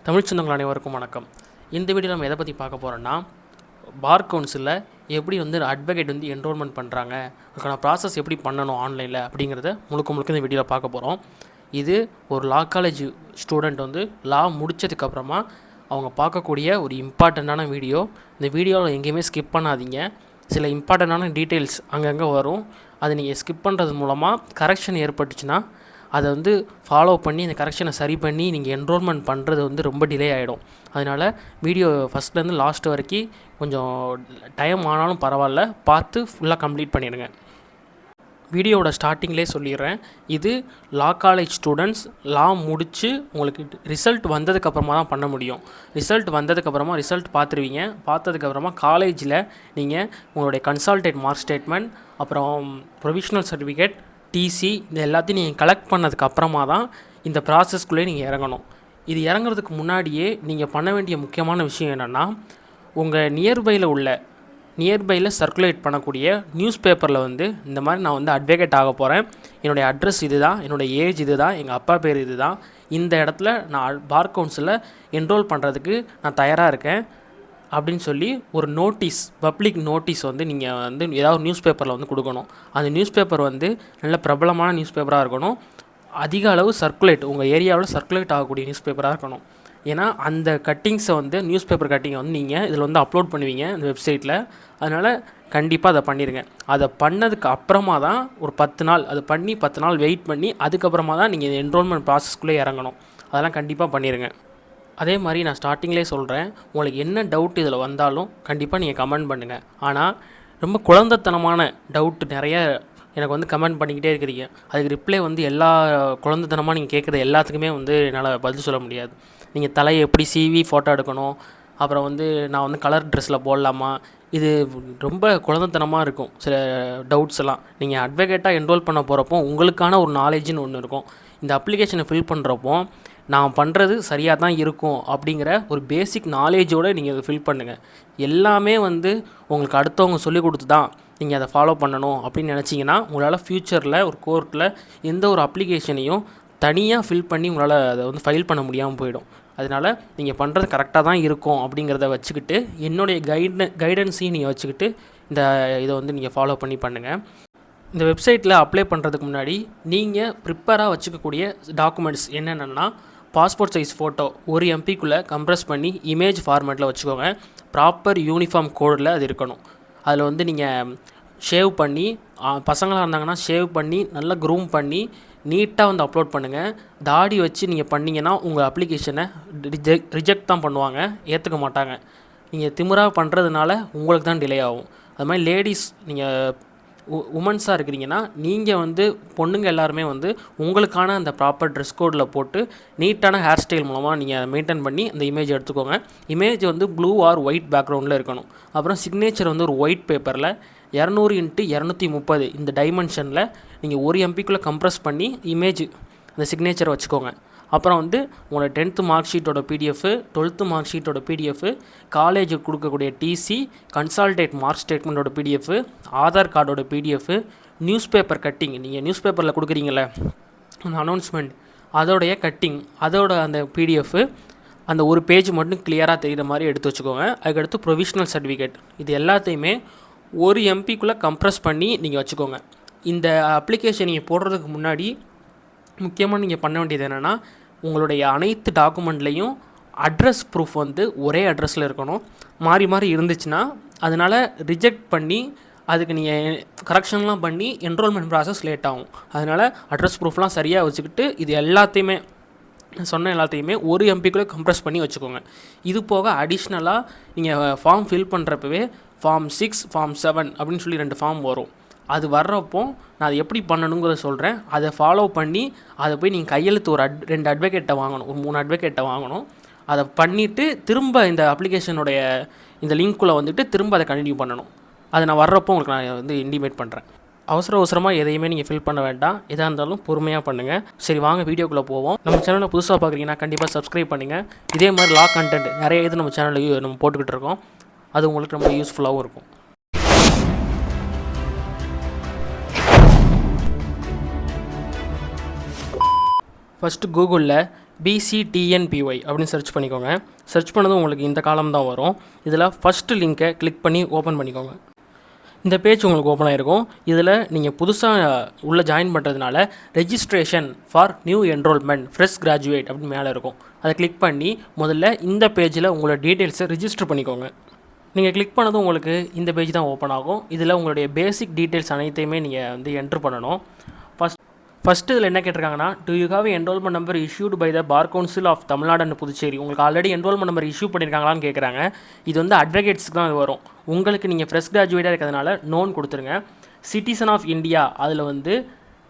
தமிழ் சொந்தங்கள் அனைவருக்கும் வணக்கம். இந்த வீடியோ நம்ம எதை பற்றி பார்க்க போகிறோன்னா, பார் கவுன்சிலில் எப்படி அட்வொகேட் என்ரோல்மெண்ட் பண்ணுறாங்க, அதுக்கான ப்ராசஸ் எப்படி பண்ணணும் ஆன்லைனில் அப்படிங்கிறத முழுக்க இந்த வீடியோவில் பார்க்க போகிறோம். இது ஒரு லா காலேஜ் ஸ்டூடெண்ட் லா முடித்ததுக்கப்புறமா அவங்க பார்க்கக்கூடிய ஒரு இம்பார்ட்டண்ட்டான வீடியோ. இந்த வீடியோவில் எங்கேயுமே ஸ்கிப் பண்ணாதீங்க. சில இம்பார்ட்டண்ட்டான டீட்டெயில்ஸ் அங்கங்கே வரும். அதை நீங்கள் ஸ்கிப் பண்ணுறது மூலமாக கரெக்ஷன் ஏற்பட்டுச்சுன்னா அதை ஃபாலோ பண்ணி அந்த கரெக்ஷனை சரி பண்ணி நீங்கள் என்ரோல்மெண்ட் பண்ணுறது ரொம்ப டிலே ஆகிடும். அதனால் வீடியோ ஃபஸ்ட்லேருந்து லாஸ்ட் வரைக்கும் கொஞ்சம் டைம் ஆனாலும் பரவாயில்ல, பார்த்து ஃபுல்லாக கம்ப்ளீட் பண்ணிடுங்க. வீடியோவோட ஸ்டார்டிங்லேயே சொல்லிடுறேன், இது லா காலேஜ் ஸ்டூடெண்ட்ஸ் லா முடித்து உங்களுக்கு ரிசல்ட் வந்ததுக்கப்புறமா தான் பண்ண முடியும். ரிசல்ட் வந்ததுக்கப்புறமா ரிசல்ட் பார்த்துருவீங்க. பார்த்ததுக்கப்புறமா காலேஜில் நீங்கள் உங்களுடைய கன்சால்டேட் மார்க் ஸ்டேட்மெண்ட், அப்புறம் ப்ரொவிஷ்னல் சர்டிஃபிகேட், டிசி, இது எல்லாத்தையும் நீங்கள் கலெக்ட் பண்ணதுக்கு அப்புறமா தான் இந்த ப்ராசஸ்க்குள்ளே நீங்கள் இறங்கணும். இது இறங்குறதுக்கு முன்னாடியே நீங்கள் பண்ண வேண்டிய முக்கியமான விஷயம் என்னென்னா, உங்கள் நியர்பையில் சர்க்குலேட் பண்ணக்கூடிய நியூஸ் பேப்பரில் இந்த மாதிரி நான் அட்வொகேட் ஆக போகிறேன், என்னுடைய அட்ரஸ் இது தான், என்னுடைய ஏஜ் இது தான், எங்கள் அப்பா பேர் இது தான், இந்த இடத்துல நான் பார் கவுன்சிலில் என்ரோல் பண்ணுறதுக்கு நான் தயாராக இருக்கேன் அப்படின்னு சொல்லி ஒரு நோட்டீஸ், பப்ளிக் நோட்டீஸ் நீங்கள் ஏதாவது நியூஸ் பேப்பரில் கொடுக்கணும். அந்த நியூஸ் பேப்பர் நல்ல பிரபலமான நியூஸ் பேப்பராக இருக்கணும். அதிக அளவு சர்க்குலேட், உங்கள் ஏரியாவில் சர்க்குலேட் ஆகக்கூடிய நியூஸ் பேப்பராக இருக்கணும். ஏன்னா அந்த கட்டிங்ஸை நியூஸ் பேப்பர் கட்டிங்கை நீங்கள் இதில் அப்லோட் பண்ணுவீங்க இந்த வெப்சைட்டில். அதனால் கண்டிப்பாக அதை பண்ணிடுங்க. அதை பண்ணதுக்கு அப்புறமா தான் ஒரு 10 நாள் அதை பண்ணி 10 நாள் வெயிட் பண்ணி அதுக்கப்புறமா தான் நீங்கள் என்ரோல்மெண்ட் ப்ராசஸ்க்குள்ளே இறங்கணும். அதெல்லாம் கண்டிப்பாக பண்ணிடுங்க. அதே மாதிரி நான் ஸ்டார்டிங்லேயே சொல்கிறேன், உங்களுக்கு என்ன டவுட் இதில் வந்தாலும் கண்டிப்பாக நீங்கள் கமெண்ட் பண்ணுங்கள். ஆனால் ரொம்ப குழந்தைத்தனமான டவுட் நிறைய எனக்கு கமெண்ட் பண்ணிக்கிட்டே இருக்கிறீங்க. அதுக்கு ரிப்ளை எல்லா குழந்தைத்தனமாக நீங்கள் கேட்குற எல்லாத்துக்குமே என்னால் பதில் சொல்ல முடியாது. நீங்கள் தலையை எப்படி சீவி ஃபோட்டோ எடுக்கணும், அப்புறம் நான் கலர் ட்ரெஸ்ஸில் போடலாமா, இது ரொம்ப குழந்தைத்தனமாக இருக்கும். சில டவுட்ஸ் எல்லாம் நீங்கள் அட்வொகேட்டாக என்ரோல் பண்ண போகிறப்போ உங்களுக்கான ஒரு நாலேஜ்னு ஒன்று இருக்கும். இந்த அப்ளிகேஷனை ஃபில் பண்ணுறப்போ நான் பண்ணுறது சரியாக தான் இருக்கும் அப்படிங்கிற ஒரு பேசிக் நாலேஜோடு நீங்கள் அதை ஃபில் பண்ணுங்கள். எல்லாமே உங்களுக்கு அடுத்தவங்க சொல்லிக் கொடுத்து தான் நீங்கள் அதை ஃபாலோ பண்ணணும் அப்படின்னு நினச்சிங்கன்னா உங்களால் ஃப்யூச்சரில் ஒரு கோர்ட்டில் எந்த ஒரு அப்ளிகேஷனையும் தனியாக ஃபில் பண்ணி உங்களால் அதை ஃபைல் பண்ண முடியாமல் போயிடும். அதனால் நீங்கள் பண்ணுறது கரெக்டாக தான் இருக்கும் அப்படிங்கிறத வச்சுக்கிட்டு, என்னுடைய கைடன்ஸையும் நீங்கள் வச்சுக்கிட்டு இதை நீங்கள் ஃபாலோ பண்ணி பண்ணுங்கள். இந்த வெப்சைட்டில் அப்ளை பண்ணுறதுக்கு முன்னாடி நீங்கள் ப்ரிப்பேராக வச்சுக்கக்கூடிய டாக்குமெண்ட்ஸ் என்னென்னா, பாஸ்போர்ட் சைஸ் ஃபோட்டோ 1 MBக்குள்ளே கம்ப்ரஸ் பண்ணி இமேஜ் ஃபார்மேட்டில் வச்சுக்கோங்க. ப்ராப்பர் யூனிஃபார்ம் கோடில் அது இருக்கணும். அதில் நீங்கள் ஷேவ் பண்ணி, பசங்களாக இருந்தாங்கன்னா ஷேவ் பண்ணி நல்லா க்ரூம் பண்ணி நீட்டாக அப்லோட் பண்ணுங்கள். தாடி வச்சு நீங்கள் பண்ணிங்கன்னா உங்கள் அப்ளிகேஷனை ரிஜெக்ட் தான் பண்ணுவாங்க, ஏற்றுக்க மாட்டாங்க. நீங்கள் திமிராக பண்ணுறதுனால உங்களுக்கு தான் டிலே ஆகும். அது மாதிரி லேடிஸ், நீங்கள் உமன்ஸாக இருக்கிறீங்கன்னா நீங்கள் பொண்ணுங்க எல்லாருமே உங்களுக்கான அந்த ப்ராப்பர் ட்ரெஸ் கோடில் போட்டு நீட்டான ஹேர் ஸ்டைல் மூலமாக நீங்கள் மெயின்டைன் பண்ணி அந்த இமேஜ் எடுத்துக்கோங்க. இமேஜ் ப்ளூ ஆர் ஒயிட் பேக்ரவுண்டில் இருக்கணும். அப்புறம் சிக்னேச்சர் ஒரு ஒயிட் பேப்பரில் 200x230 இந்த டைமென்ஷனில் நீங்கள் 1 MBக்குள்ளே கம்ப்ரஸ் பண்ணி இமேஜ் அந்த சிக்னேச்சரை வச்சுக்கோங்க. அப்புறம் உங்களோட 10th மார்க் ஷீட்டோட PDF, 12th மார்க் ஷீட்டோட PDF, காலேஜுக்கு கொடுக்கக்கூடிய டிசி, கன்சால்டேட் மார்க் ஸ்டேட்மெண்ட்டோட PDF, ஆதார் கார்டோட PDF, நியூஸ் பேப்பர் கட்டிங், நீங்கள் நியூஸ் பேப்பரில் கொடுக்குறீங்களே அந்த அனௌன்ஸ்மெண்ட் அதோடைய கட்டிங், அதோட அந்த PDF, அந்த ஒரு பேஜ் மட்டும் கிளியராக தெரிகிற மாதிரி எடுத்து வச்சுக்கோங்க. அதுக்கடுத்து ப்ரொவிஷ்னல் சர்டிஃபிகேட், இது எல்லாத்தையுமே 1 MBக்குள்ளே கம்ப்ரஸ் பண்ணி நீங்கள் வச்சுக்கோங்க. இந்த அப்ளிகேஷன் நீங்கள் போடுறதுக்கு முன்னாடி முக்கியமாக நீங்கள் பண்ண வேண்டியது என்னென்னா, உங்களுடைய அனைத்து டாக்குமெண்ட்லேயும் அட்ரஸ் ப்ரூஃப் ஒரே அட்ரஸில் இருக்கணும். மாறி மாறி இருந்துச்சுன்னா அதனால் ரிஜெக்ட் பண்ணி அதுக்கு நீங்கள் கரெக்ஷன்லாம் பண்ணி என்ரோல்மெண்ட் ப்ராசஸ் லேட் ஆகும். அதனால் அட்ரஸ் ப்ரூஃப்லாம் சரியாக வச்சுக்கிட்டு இது எல்லாத்தையுமே சொன்ன எல்லாத்தையுமே 1 MBக்குள்ளே கம்ப்ரஸ் பண்ணி வச்சுக்கோங்க. இது போக அடிஷ்னலாக நீங்கள் ஃபார்ம் ஃபில் பண்ணுறப்பவே ஃபார்ம் 6, ஃபார்ம் 7 அப்படின்னு சொல்லி 2 ஃபார்ம் வரும். அது வர்றப்போ நான் அதை எப்படி பண்ணணுங்கிறத சொல்கிறேன். அதை ஃபாலோ பண்ணி அதை போய் நீங்கள் கையெழுத்து ஒரு 2 அட்வொகேட்டை வாங்கணும், ஒரு 3 அட்வொகேட்டை வாங்கணும். அதை பண்ணிவிட்டு திரும்ப இந்த அப்ளிகேஷனுடைய இந்த லிங்க்குள்ளே திரும்ப அதை கண்டினியூ பண்ணணும். அதை நான் வர்றப்போ உங்களுக்கு நான் இன்டிமேட் பண்ணுறேன். அவசரமாக எதையுமே நீங்கள் ஃபில் பண்ண வேண்டாம். எதாக இருந்தாலும் பொறுமையாக பண்ணுங்கள். சரி, வாங்க வீடியோக்குள்ளே போவோம். நம்ம சேனலில் புதுசாக பார்க்குறீங்கன்னா கண்டிப்பாக சப்ஸ்கிரைப் பண்ணுங்கள். இதே மாதிரி லா கண்டென்ட் நிறைய இது நம்ம சேனலில் நம்ம போட்டுக்கிட்டு இருக்கோம். அது உங்களுக்கு ரொம்ப யூஸ்ஃபுல்லாகவும் இருக்கும். ஃபஸ்ட்டு கூகுளில் BCTNPY அப்படின்னு சர்ச் பண்ணிக்கோங்க. சர்ச் பண்ணதும் உங்களுக்கு இந்த காலம் தான் வரும். இதில் ஃபஸ்ட்டு லிங்க்கை கிளிக் பண்ணி ஓப்பன் பண்ணிக்கோங்க. இந்த பேஜ் உங்களுக்கு ஓப்பன் ஆகிருக்கும். இதில் நீங்கள் புதுசாக உள்ளே ஜாயின் பண்ணுறதுனால registration for new enrolment fresh graduate அப்படின்னு மேலே இருக்கும். அதை கிளிக் பண்ணி முதல்ல இந்த பேஜில் உங்களோட டீட்டெயில்ஸை ரிஜிஸ்டர் பண்ணிக்கோங்க. நீங்கள் கிளிக் பண்ணதும் உங்களுக்கு இந்த பேஜ் தான் ஓப்பன் ஆகும். இதில் உங்களுடைய பேசிக் டீட்டெயில்ஸ் அனைத்தையுமே நீங்கள் வந்து என்ட்ரு பண்ணணும். ஃபஸ்ட்டு இதில் என்ன கேட்டிருக்காங்கன்னா, do you have enrolment number issued by the bar council of Tamil Nadu and Puducherry. உங்களுக்கு ஆல்ரெடி என்ரோல்மெண்ட் நம்பர் இஷ்யூ பண்ணியிருக்காங்களான்னு கேட்குறாங்க. இது வந்து அட்வொகேட்ஸ்க்கு தான் இது வரும். உங்களுக்கு நீங்கள் ஃப்ரெஷ் கிராஜுவேட்டாக இருக்கிறதுனால நோன் கொடுத்துருங்க. சிட்டிசன் ஆஃப் இந்தியா அதில் வந்து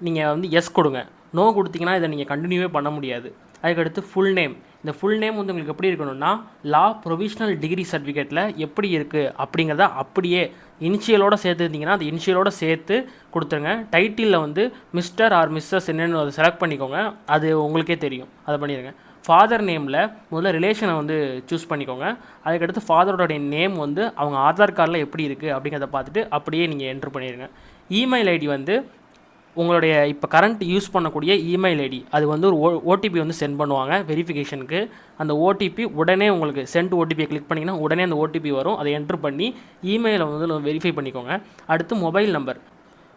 நீங்கள் வந்து எஸ் கொடுங்க. நோ கொடுத்தீங்கன்னா இதை நீங்கள் கண்டினியூவே பண்ண முடியாது. அதுக்கடுத்து ஃபுல் நேம். இந்த ஃபுல் நேம் வந்து உங்களுக்கு எப்படி இருக்கணும்னா, லா ப்ரொவிஷ்னல் டிகிரி சர்டிஃபிகேட்டில் எப்படி இருக்குது அப்படிங்கிறத அப்படியே இனிஷியலோடு சேர்த்துருந்தீங்கன்னா அந்த இனிஷியலோடு சேர்த்து கொடுத்துருங்க. டைட்டிலில் வந்து மிஸ்டர் ஆர் மிஸ்ஸஸ் என்னென்னு அதை செலக்ட் பண்ணிக்கோங்க. அது உங்களுக்கே தெரியும், அதை பண்ணிடுங்க. ஃபாதர் நேமில் முதல்ல ரிலேஷனை வந்து சூஸ் பண்ணிக்கோங்க. அதுக்கடுத்து ஃபாதரோடைய நேம் வந்து அவங்க ஆதார் கார்டில் எப்படி இருக்குது அப்படிங்கிறத பார்த்துட்டு அப்படியே நீங்கள் என்ட்ரு பண்ணிடுங்க. இமெயில் ஐடி வந்து உங்களுடைய இப்போ கரண்ட் யூஸ் பண்ணக்கூடிய இமெயில் ஐடி, அது வந்து ஒரு ஓடிபி வந்து சென்ட் பண்ணுவாங்க வெரிஃபிகேஷனுக்கு. அந்த ஓடிபி உடனே உங்களுக்கு சென்ட் ஓடிபியை கிளிக் பண்ணிங்கன்னா உடனே அந்த ஓடிபி வரும். அதை என்ட்ரு பண்ணி இமெயிலை வந்து வெரிஃபை பண்ணிக்கோங்க. அடுத்து மொபைல் நம்பர்.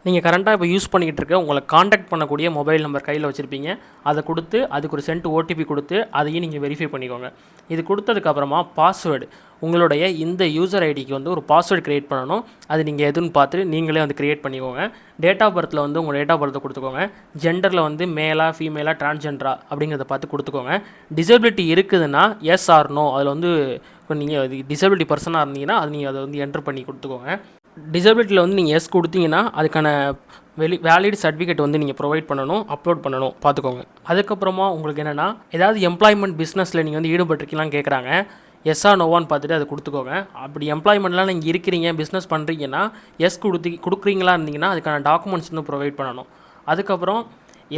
நீங்கள் கரண்ட்டாக இப்போ யூஸ் பண்ணிக்கிட்டு இருக்க உங்களை காண்டாக்ட் பண்ணக்கூடிய மொபைல் நம்பர் கையில் வச்சுருப்பீங்க. அதை கொடுத்து அதுக்கு ஒரு சென்ட் ஓடிபி கொடுத்து அதையும் நீங்கள் வெரிஃபை பண்ணிக்கோங்க. இது கொடுத்ததுக்கப்புறமா பாஸ்வேர்டு, உங்களுடைய இந்த யூசர் ஐடிக்கு வந்து ஒரு பாஸ்வேர்டு க்ரியேட் பண்ணணும். அது நீங்கள் எதுன்னு பார்த்துட்டு நீங்களே வந்து க்ரியேட் பண்ணிக்கோங்க. டேட் ஆஃப் பர்த்தில் வந்து உங்கள் டேட் ஆஃப் பர்த்தை கொடுத்துக்கோங்க. ஜெண்டரில் வந்து மேலா ஃபீமேலா டிரான்ஸ்ஜெண்டரா அப்படிங்கிறத பார்த்து கொடுத்துக்கோங்க. டிசபிலிட்டி இருக்குதுன்னா எஸ் ஆர் நோ, அதில் வந்து இப்போ நீங்கள் டிசபிலிட்டி பர்சனாக இருந்தீங்கன்னா அது நீங்கள் அதை வந்து என்ட்ரு பண்ணி கொடுத்துக்கோங்க. டிசபிலிட்டியில் வந்து நீங்கள் எஸ் கொடுத்தீங்கன்னா அதுக்கான வேலிட் சர்டிஃபிகேட் வந்து நீங்கள் ப்ரொவைட் பண்ணணும், அப்லோட் பண்ணணும், பார்த்துக்கோங்க. அதுக்கப்புறமா உங்களுக்கு என்னென்னா, ஏதாவது எம்ப்ளாய்மெண்ட் பிஸ்னஸில் நீங்கள் வந்து ஈடுபட்டிருக்கீங்களான்னு கேட்குறாங்க. எஸ்ஸா நோவான்னு பார்த்துட்டு அதை கொடுத்துக்கோங்க. அப்படி எம்ப்ளாய்மெண்ட்லாம் நீங்கள் இருக்கிறீங்க, பிஸ்னஸ் பண்ணுறீங்கன்னா எஸ் கொடுக்குறீங்களா இருந்தீங்கன்னா அதுக்கான டாக்குமெண்ட்ஸ் வந்து ப்ரொவைட் பண்ணணும். அதுக்கப்புறம்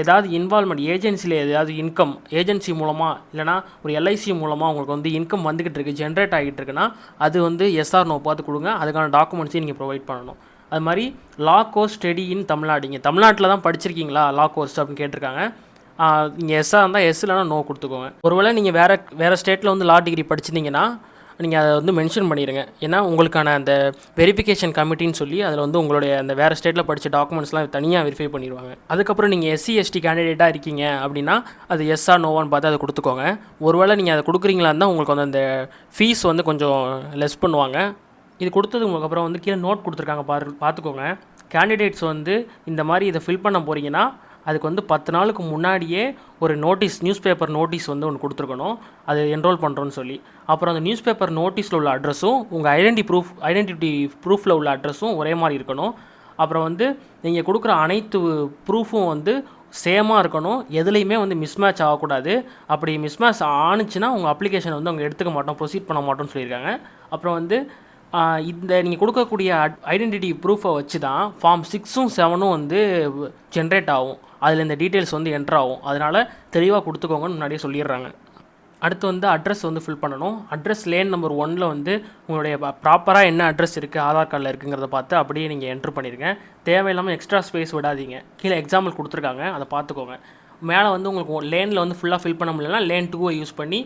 ஏதாவது இன்வால்மெண்ட் ஏஜென்சியில் ஏதாவது இன்கம் ஏஜென்சி மூலமாக இல்லைனா ஒரு எல்ஐசி மூலமாக உங்களுக்கு வந்து இன்கம் வந்துக்கிட்டு இருக்குது, ஜென்ரேட் ஆகிட்டு இருக்குன்னா அது வந்து எஸ்ஆர் நோ பார்த்து கொடுங்க. அதுக்கான டாக்குமெண்ட்ஸையும் நீங்கள் ப்ரொவைட் பண்ணணும். அது மாதிரி லா கோர்ஸ் ஸ்டடி இன் தமிழ்நாடு, இங்கே தமிழ்நாட்டில் தான் படிச்சிருக்கீங்களா லா கோர்ஸ் அப்படின்னு கேட்டிருக்காங்க. நீங்கள் எஸ்ஸாக இருந்தால் எஸ் இல்லைனா நோ கொடுத்துக்கோங்க. ஒருவேளை நீங்கள் வேறு ஸ்டேட்டில் வந்து லா டிகிரி படிச்சிருந்தீங்கன்னா நீங்கள் அதை வந்து மென்ஷன் பண்ணிடுங்க. ஏன்னா உங்களுக்கான அந்த வெரிஃபிகேஷன் கமிட்டின்னு சொல்லி அதில் வந்து உங்களுடைய அந்த வேறு ஸ்டேட்டில் படித்த டாக்குமெண்ட்ஸ்லாம் தனியாக வெரிஃபை பண்ணிடுவாங்க. அதுக்கப்புறம் நீங்கள் எஸ்சி எஸ்டி கேண்டிடேட்டாக இருக்கீங்க அப்படின்னா அது எஸ்ஸா நோவான்னு பார்த்து அதை கொடுத்துக்கோங்க. ஒருவேளை நீங்கள் அதை கொடுக்குறீங்களா இருந்தால் உங்களுக்கு வந்து அந்த ஃபீஸ் வந்து கொஞ்சம் லெஸ் பண்ணுவாங்க. இது கொடுத்தது உங்களுக்கு அப்புறம் வந்து கீழே நோட் கொடுத்துருக்காங்க பார்த்துக்கோங்க. கேண்டிடேட்ஸ் வந்து இந்த மாதிரி இதை ஃபில் பண்ண போகிறீங்கன்னா அதுக்கு வந்து 10 நாளுக்கு முன்னாடியே ஒரு நோட்டீஸ், நியூஸ் பேப்பர் நோட்டீஸ் வந்து ஒன்று கொடுத்துருக்கணும், அது என்ரோல் பண்ணுறோன்னு சொல்லி. அப்புறம் அந்த நியூஸ் பேப்பர் நோட்டீஸில் உள்ள அட்ரஸும் உங்கள் ஐடென்டிட்டி ப்ரூஃபில் உள்ள அட்ரஸும் ஒரே மாதிரி இருக்கணும். அப்புறம் வந்து நீங்கள் கொடுக்குற அனைத்து ப்ரூஃபும் வந்து சேமாக இருக்கணும். எதுலேயுமே வந்து மிஸ்மேட்ச் ஆகக்கூடாது. அப்படி மிஸ்மேட்ச் ஆணுச்சுன்னா உங்கள் அப்ளிகேஷனை வந்து அவங்க எடுத்துக்க மாட்டோம், ப்ரொசீட் பண்ண மாட்டோம்னு சொல்லியிருக்காங்க. அப்புறம் வந்து இந்த நீங்கள் கொடுக்கக்கூடிய ஐடென்டிட்டி ப்ரூஃபை வச்சு தான் ஃபார்ம் 6ம் 7ம் வந்து ஜென்ரேட் ஆகும். அதில் இந்த டீட்டெயில்ஸ் வந்து என்ட்ரு ஆகும். அதனால் தெளிவாக கொடுத்துக்கோங்கன்னு முன்னாடியே சொல்லிடுறாங்க. அடுத்து வந்து அட்ரஸ் வந்து ஃபில் பண்ணணும். அட்ரஸ் லேன் நம்பர் 1 வந்து உங்களுடைய ப்ராப்பராக என்ன அட்ரஸ் இருக்குது ஆதார் கார்டில் இருக்குங்கிறத பார்த்து அப்படியே நீங்கள் என்ட்ரு பண்ணிடுங்க. தேவையில்லாமல் எக்ஸ்ட்ரா ஸ்பேஸ் விடாதீங்க. கீழே எக்ஸாம்பிள் கொடுத்துருக்காங்க, அதை பார்த்துக்கோங்க. மேலே வந்து உங்களுக்கு லேனில் வந்து ஃபுல்லாக ஃபில் பண்ண முடியலன்னா லேன் 2 யூஸ் பண்ணி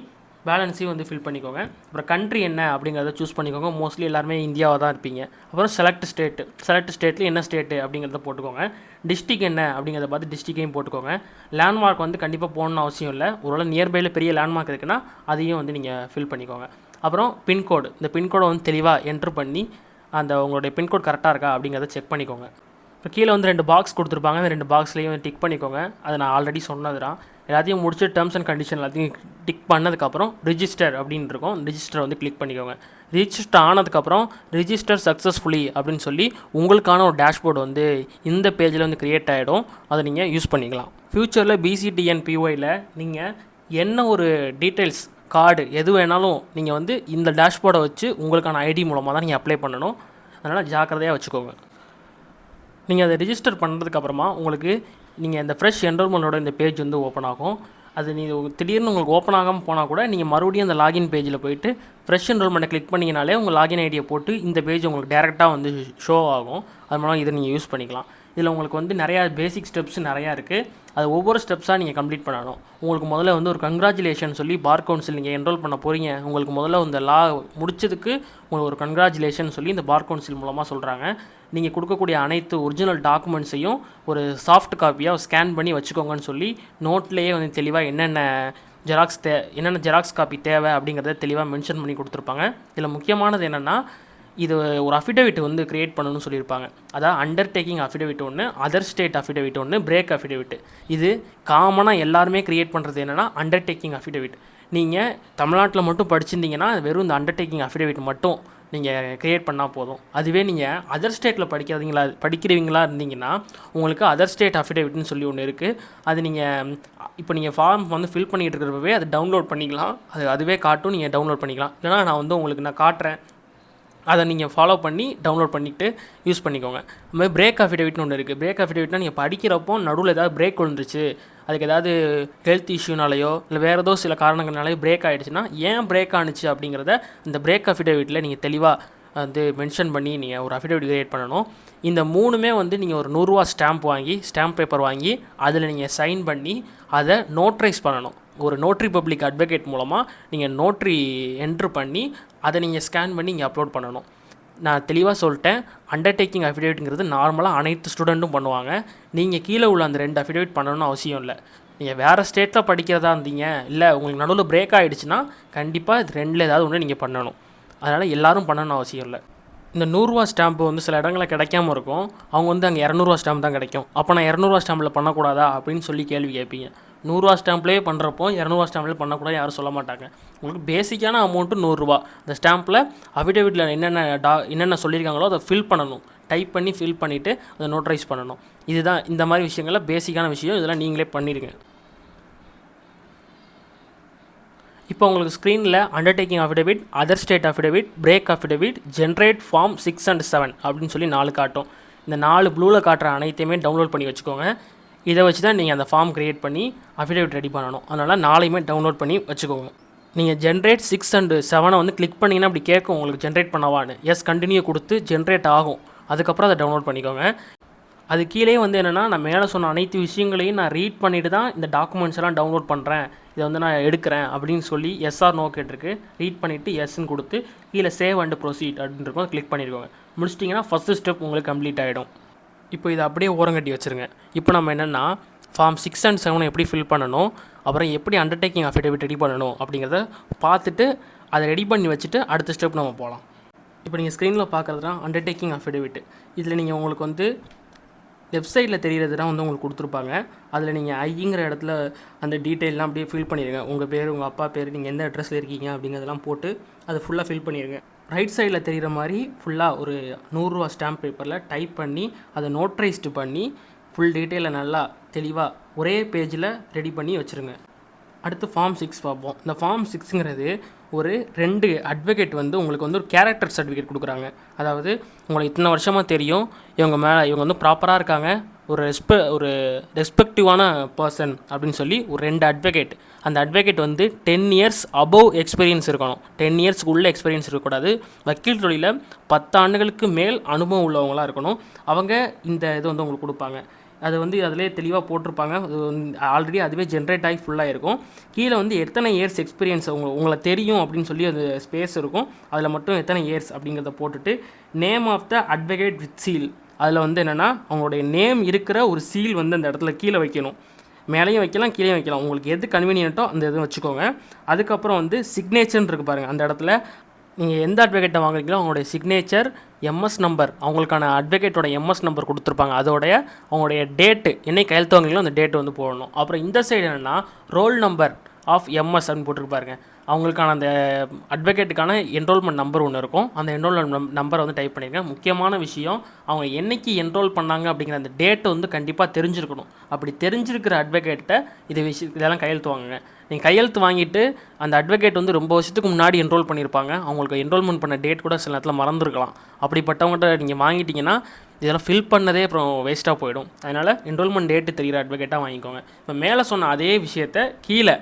பேலன்ஸையும் வந்து ஃபில் பண்ணிக்கோங்க. அப்புறம் கண்ட்ரி என்ன அப்படிங்கிறத சூஸ் பண்ணிக்கோங்க. மோஸ்ட்லி எல்லாருமே இந்தியாவாக தான் இருப்பீங்க. அப்புறம் செலக்ட் ஸ்டேட்டில் என்ன ஸ்டேட்டு அப்படிங்கிறத போட்டுக்கோங்க. டிஸ்ட்ரிக் என்ன அப்படிங்கிறத பார்த்து டிஸ்ட்ரிக்கையும் போட்டுக்கோங்க. லேண்ட்மார்க் வந்து கண்டிப்பாக போகணுன்னு அவசியம் இல்லை. ஒருவேளை நியர்பையில் பெரிய லேண்ட்மார்க் இருக்குன்னா அதையும் வந்து நீங்கள் ஃபில் பண்ணிக்கோங்க. அப்புறம் பின்கோடு, இந்த பின்கோடை வந்து தெளிவாக என்ட்ரு பண்ணி அந்த உங்களுடைய பின்கோட் கரெக்டாக இருக்கா அப்படிங்கிறத செக் பண்ணிக்கோங்க. இப்போ கீழே வந்து 2 பாக்ஸ் கொடுத்துருப்பாங்க. அந்த 2 பாக்ஸ்லேயும் டிக் பண்ணிக்கோங்க. அதை நான் ஆல்ரெடி சொன்னது தான். எல்லாத்தையும் முடிச்சு டேர்ம்ஸ் அண்ட் கண்டிஷன் எல்லாத்தையும் டிக் பண்ணதுக்கப்புறம் ரிஜிஸ்டர் அப்படின்னு இருக்கும். ரிஜிஸ்டர் வந்து கிளிக் பண்ணிக்கோங்க. ரிஜிஸ்டர் ஆனதுக்கப்புறம் ரிஜிஸ்டர் சக்ஸஸ்ஃபுல்லி அப்படின்னு சொல்லி உங்களுக்கான ஒரு டேஷ்போர்டு வந்து இந்த பேஜில் வந்து க்ரியேட் ஆகிடும். அதை நீங்கள் யூஸ் பண்ணிக்கலாம். ஃப்யூச்சரில் BCTNPYயில் நீங்கள் என்ன ஒரு டீட்டெயில்ஸ் கார்டு எது வேணாலும் நீங்கள் வந்து இந்த டேஷ்போர்டை வச்சு உங்களுக்கான ஐடி மூலமாக தான் நீங்கள் அப்ளை பண்ணணும். அதனால் ஜாக்கிரதையாக வச்சுக்கோங்க. நீங்கள் அதை ரிஜிஸ்டர் பண்ணுறதுக்கப்புறமா உங்களுக்கு நீங்கள் இந்த ஃப்ரெஷ் என்ரோல்மெண்ட்டோட இந்த பேஜ் வந்து ஓப்பன் ஆகும். அது நீங்கள் திடீர்னு உங்களுக்கு ஓப்பன் ஆகாமல் போனால் கூட நீங்கள் மறுபடியும் அந்த லாகின் பேஜில் போய்ட்டு ஃப்ரெஷ் என்ரோல்மெண்ட்டை கிளிக் பண்ணிங்கனாலே உங்கள் லாகின் ஐடியை போட்டு இந்த பேஜ் உங்களுக்கு டேரெக்டாக வந்து ஷோ ஆகும். அது மூலம் இதை நீங்கள் யூஸ் பண்ணிக்கலாம். இதில் உங்களுக்கு வந்து நிறையா பேசிக் ஸ்டெப்ஸ் நிறையா இருக்குது. அது ஒவ்வொரு ஸ்டெப்ஸாக நீங்கள் கம்ப்ளீட் பண்ணணும். உங்களுக்கு முதல்ல வந்து ஒரு கங்க்ராச்சுலேஷன் சொல்லி பார் கவுன்சில் நீங்கள் என்ரோல் பண்ண போகிறீங்க. உங்களுக்கு முதல்ல இந்த லா முடிச்சதுக்கு உங்களுக்கு ஒரு கங்க்ராச்சுலேஷன் சொல்லி இந்த பார் கவுன்சில் மூலமாக சொல்கிறாங்க. நீங்கள் கொடுக்கக்கூடிய அனைத்து ஒரிஜினல் டாக்குமெண்ட்ஸையும் ஒரு சாஃப்ட் காப்பியாக ஸ்கேன் பண்ணி வச்சுக்கோங்கன்னு சொல்லி நோட்லேயே வந்து தெளிவாக என்னென்ன ஜெராக்ஸ் காப்பி தேவை அப்படிங்கிறத தெளிவாக மென்ஷன் பண்ணி கொடுத்துருப்பாங்க. இதில் முக்கியமானது என்னென்னா, இது ஒரு அஃபிடவிட் வந்து க்ரியேட் பண்ணணும்னு சொல்லியிருப்பாங்க. அதாவது அண்டர்டேக்கிங் அஃபிடவிட் ஒன்று, அதர் ஸ்டேட் அஃபிடவிட் ஒன்று, பிரேக் அஃபிடவிட். இது காமனாக எல்லாருமே க்ரியேட் பண்ணுறது என்னென்னா அண்டர்டேக்கிங் அஃபிடவிட். நீங்கள் தமிழ்நாட்டில் மட்டும் படிச்சிருந்தீங்கன்னா வெறும் இந்த அண்டர்டேக்கிங் அஃபிடவிட் மட்டும் நீங்கள் க்ரியேட் பண்ணால் போதும். அதுவே நீங்கள் அதர் ஸ்டேட்டில் படிக்கிறவங்களா இருந்தீங்கன்னா உங்களுக்கு அதர் ஸ்டேட் அஃபிடவிட்னு சொல்லி ஒன்று இருக்குது. அது நீங்கள் இப்போ நீங்கள் ஃபார்ம் வந்து ஃபில் பண்ணிகிட்டு இருக்கிறப்பவே அது டவுன்லோட் பண்ணிக்கலாம். அதுவே காட்டும், நீங்கள் டவுன்லோட் பண்ணிக்கலாம். இல்லைனா நான் வந்து உங்களுக்கு நான் காட்டுறேன், அதை நீங்கள் ஃபாலோ பண்ணி டவுன்லோட் பண்ணிவிட்டு யூஸ் பண்ணிக்கோங்க. அதுமாதிரி பிரேக் அஃபிடவிட்னு ஒன்று இருக்குது. பிரேக் அஃபிடவிட்னா நீங்கள் படிக்கிறப்போ நடுவில் ஏதாவது பிரேக் விழுந்துருச்சு, அதுக்கு ஏதாவது ஹெல்த் இஷ்யூனாலேயோ இல்லை வேறு ஏதோ சில காரணங்கள்னாலேயோ பிரேக் ஆகிடுச்சுன்னா ஏன் பிரேக் ஆணுச்சு அப்படிங்கிறத இந்த பிரேக் அஃபிடவிட்டில் நீங்கள் தெளிவாக வந்து மென்ஷன் பண்ணி நீங்கள் ஒரு அஃபிடவிட் கிரியேட் பண்ணணும். இந்த மூணுமே வந்து நீங்கள் ஒரு ₹100 ஸ்டாம்ப் பேப்பர் வாங்கி அதில் நீங்கள் சைன் பண்ணி அதை நோட்ரைஸ் பண்ணணும். ஒரு நோட்ரி பப்ளிக் அட்வொகேட் மூலமாக நீங்கள் நோட்ரி என்ட்ரு பண்ணி அதை நீங்கள் ஸ்கேன் பண்ணி இங்கே அப்லோட் பண்ணணும். நான் தெளிவாக சொல்லிட்டேன், அண்டர்டேக்கிங் அஃபிடவிட்ங்கிறது நார்மலாக அனைத்து ஸ்டூடெண்ட்டும் பண்ணுவாங்க. நீங்கள் கீழே உள்ள அந்த 2 அஃபிடவிட் பண்ணணும்னு அவசியம் இல்லை. நீங்கள் வேறு ஸ்டேட்டில் படிக்கிறதா இருந்தீங்க, இல்லை உங்களுக்கு நடுவில் பிரேக் ஆகிடுச்சுன்னா கண்டிப்பாக இது 2ல் ஏதாவது ஒன்று நீங்கள் பண்ணணும். அதனால் எல்லோரும் பண்ணணும்னு அவசியம் இல்லை. இந்த ₹100 ஸ்டாம்ப்பு வந்து சில இடங்களில் கிடைக்காம இருக்கும். அவங்க வந்து அங்கே ₹200 ஸ்டாம்ப் தான் கிடைக்கும். அப்போ நான் ₹200 ஸ்டாம்பில் பண்ணக்கூடாதா அப்படின்னு சொல்லி கேள்வி கேட்பீங்க. ₹100 ஸ்டாம்ப்லேயே பண்ணுறப்போ ₹200 ஸ்டாம்பில் பண்ணக்கூடாது யாரும் சொல்ல மாட்டாங்க. உங்களுக்கு பேசிக்கான அமௌண்ட்டு ₹100. அந்த ஸ்டாம்பில் அஃபிடவிட்டில் என்னென்ன சொல்லியிருக்காங்களோ அதை ஃபில் பண்ணணும். டைப் பண்ணி ஃபில் பண்ணிவிட்டு அதை நோட்ரைஸ் பண்ணணும். இதுதான் இந்த மாதிரி விஷயங்களில் பேசிக்கான விஷயம். இதெல்லாம் நீங்களே பண்ணிடுங்க. இப்போ உங்களுக்கு ஸ்க்ரீனில் undertaking affidavit, other state affidavit, break affidavit, generate form 6 and 7 அப்படின்னு சொல்லி 4 காட்டும். இந்த 4 ப்ளூவில் காட்டுற அனைத்தையுமே டவுன்லோட் பண்ணி வச்சுக்கோங்க. இதை வச்சு தான் நீங்கள் அந்த ஃபார்ம் க்ரியேட் பண்ணி அஃபிடவிட் ரெடி பண்ணணும். அதனால் 4யுமே டவுன்லோட் பண்ணி வச்சுக்கோங்க. நீங்கள் ஜென்ரேட் 6 and 7 வந்து கிளிக் பண்ணிங்கன்னா அப்படி கேட்கும் உங்களுக்கு ஜென்ரேட் பண்ணவான்னு. எஸ் கண்டினியூ கொடுத்து ஜென்ரேட் ஆகும். அதுக்கப்புறம் அதை டவுன்லோட் பண்ணிக்கோங்க. அது கீழே வந்து என்னென்னா, நான் மேலே சொன்ன அனைத்து விஷயங்களையும் நான் ரீட் பண்ணிவிட்டு தான் இந்த டாக்குமெண்ட்ஸ் எல்லாம் டவுன்லோட் பண்ணுறேன், இதை வந்து நான் எடுக்கிறேன் அப்படின்னு சொல்லி எஸ்ஆர் நோ கேட்டிருக்கு. ரீட் பண்ணிவிட்டு எஸ்ன்னு கொடுத்து கீழே சேவ் அண்ட் ப்ரொசீட் அப்படின்னு இருக்கும், கிளிக் பண்ணியிருக்கோங்க. முடிச்சிட்டிங்கன்னா ஃபஸ்ட்டு ஸ்டெப் உங்களுக்கு கம்ப்ளீட் ஆகிடும். இப்போ இதை அப்படியே ஓரங்கட்டி வச்சுருங்க. இப்போ நம்ம என்னென்னா ஃபார்ம் 6 and 7 எப்படி ஃபில் பண்ணணும், அப்புறம் எப்படி அண்டர்டேக்கிங் அஃபிடவிட் ரெடி பண்ணணும் அப்படிங்கிறத பார்த்துட்டு அதை ரெடி பண்ணி வச்சுட்டு அடுத்த ஸ்டெப் நம்ம போகலாம். இப்போ நீங்கள் ஸ்க்ரீனில் பார்க்குறது தான் அண்டர்டேக்கிங் அஃபிடவிட். இதில் நீங்கள் உங்களுக்கு வந்து லெஃப்ட் சைடில் தெரிகிறது தான் வந்து உங்களுக்கு கொடுத்துருப்பாங்க. அதில் நீங்கள் ஐங்கிற இடத்துல அந்த டீட்டெயிலாம் அப்படியே ஃபில் பண்ணிடுங்க. உங்கள் பேர், உங்கள் அப்பா பேர், நீங்கள் எந்த அட்ரஸில் இருக்கீங்க அப்படிங்கிறதெல்லாம் போட்டு அதை ஃபுல்லாக ஃபில் பண்ணிடுங்க. ரைட் சைடில் தெரிகிற மாதிரி ஃபுல்லாக ஒரு ₹100 ஸ்டாம்ப் பேப்பரில் டைப் பண்ணி அதை நோட்ரைஸ்டு பண்ணி ஃபுல் டீட்டெயிலை நல்லா தெளிவாக ஒரே பேஜில் ரெடி பண்ணி வச்சுருங்க. அடுத்து ஃபார்ம் 6 பார்ப்போம். இந்த ஃபார்ம் 6ங்கிறது ஒரு 2 அட்வொகேட் வந்து உங்களுக்கு வந்து ஒரு கேரக்டர் சர்டிஃபிகேட் கொடுக்குறாங்க. அதாவது உங்களுக்கு இத்தனை வருஷமாக தெரியும், இவங்க வந்து ப்ராப்பராக இருக்காங்க, ஒரு ரெஸ்பெக்டிவான பர்சன் அப்படின்னு சொல்லி ஒரு 2 அட்வொகேட். அந்த அட்வொகேட் வந்து 10 years அபவ் எக்ஸ்பீரியன்ஸ் இருக்கணும். 10 yearsக்கு உள்ள எக்ஸ்பீரியன்ஸ் இருக்கக்கூடாது. வக்கீல் தொழிலில் 10 ஆண்டுகளுக்கு மேல் அனுபவம் உள்ளவங்களாக இருக்கணும். அவங்க இந்த இது வந்து உங்களுக்கு கொடுப்பாங்க. அது வந்து அதிலே தெளிவாக போட்டிருப்பாங்க. அது ஆல்ரெடி அதுவே ஜென்ரேட் ஆகி ஃபுல்லாக இருக்கும். கீழே வந்து எத்தனை இயர்ஸ் எக்ஸ்பீரியன்ஸ் உங்களை தெரியும் அப்படின்னு சொல்லி அது ஸ்பேஸ் இருக்கும். அதில் மட்டும் எத்தனை இயர்ஸ் அப்படிங்கிறத போட்டுட்டு name of the advocate with seal, அதில் வந்து என்னென்னா அவங்களுடைய நேம் இருக்கிற ஒரு சீல் வந்து அந்த இடத்துல கீழே வைக்கணும். மேலேயும் வைக்கலாம், கீழே வைக்கலாம், உங்களுக்கு எது கன்வீனியன்ட்டோ அந்த இது வச்சுக்கோங்க. அதுக்கப்புறம் வந்து சிக்னேச்சர்னு இருக்குது பாருங்கள். அந்த இடத்துல நீங்கள் எந்த அட்வொகேட்டை வாங்குறீங்களோ அவங்களுடைய சிக்னேச்சர், எம்எஸ் நம்பர், அவங்களுக்கான அட்வொகேட்டோட எம்எஸ் நம்பர் கொடுத்துருப்பாங்க. அவங்களுடைய டேட்டு, என்னைக்கு கையெழுத்து வாங்குறீங்களோ அந்த டேட்டு வந்து போடணும். அப்புறம் இந்த சைடு என்னென்னா ரோல் நம்பர் ஆஃப் எம்எஸ் அப்படின்னு போட்டிருப்பாருங்க. அவங்களுக்கான அந்த அட்வொகேட்டுக்கான என்ரோல்மெண்ட் நம்பர் ஒன்று இருக்கும். அந்த என்ரோல்மெண்ட் நம்பரை வந்து டைப் பண்ணிடுங்க. முக்கியமான விஷயம், அவங்க என்றைக்கு என்ரோல் பண்ணாங்க அப்படிங்கிற அந்த டேட்டை வந்து கண்டிப்பாக தெரிஞ்சிருக்கணும். அப்படி தெரிஞ்சிருக்கிற அட்வொகேட்டை இதெல்லாம் கையெழுத்து வாங்குங்க. நீங்கள் கையெழுத்து வாங்கிட்டு அந்த அட்வொகேட் வந்து ரொம்ப வருஷத்துக்கு முன்னாடி என்ரோல் பண்ணியிருப்பாங்க. அவங்களுக்கு என்ரோல்மெண்ட் பண்ண டேட் கூட சில நேரத்தில் மறந்துருக்கலாம். அப்படிப்பட்டவங்கள்ட்ட நீங்கள் வாங்கிட்டீங்கன்னா இதெல்லாம் ஃபில் பண்ணதே அப்புறம் வேஸ்ட்டாக போயிடும். அதனால் என்ரோல்மெண்ட் டேட்டு தெரிகிற அட்வொகேட்டாக வாங்கிக்கோங்க. இப்போ மேலே சொன்ன அதே விஷயத்தை கீழே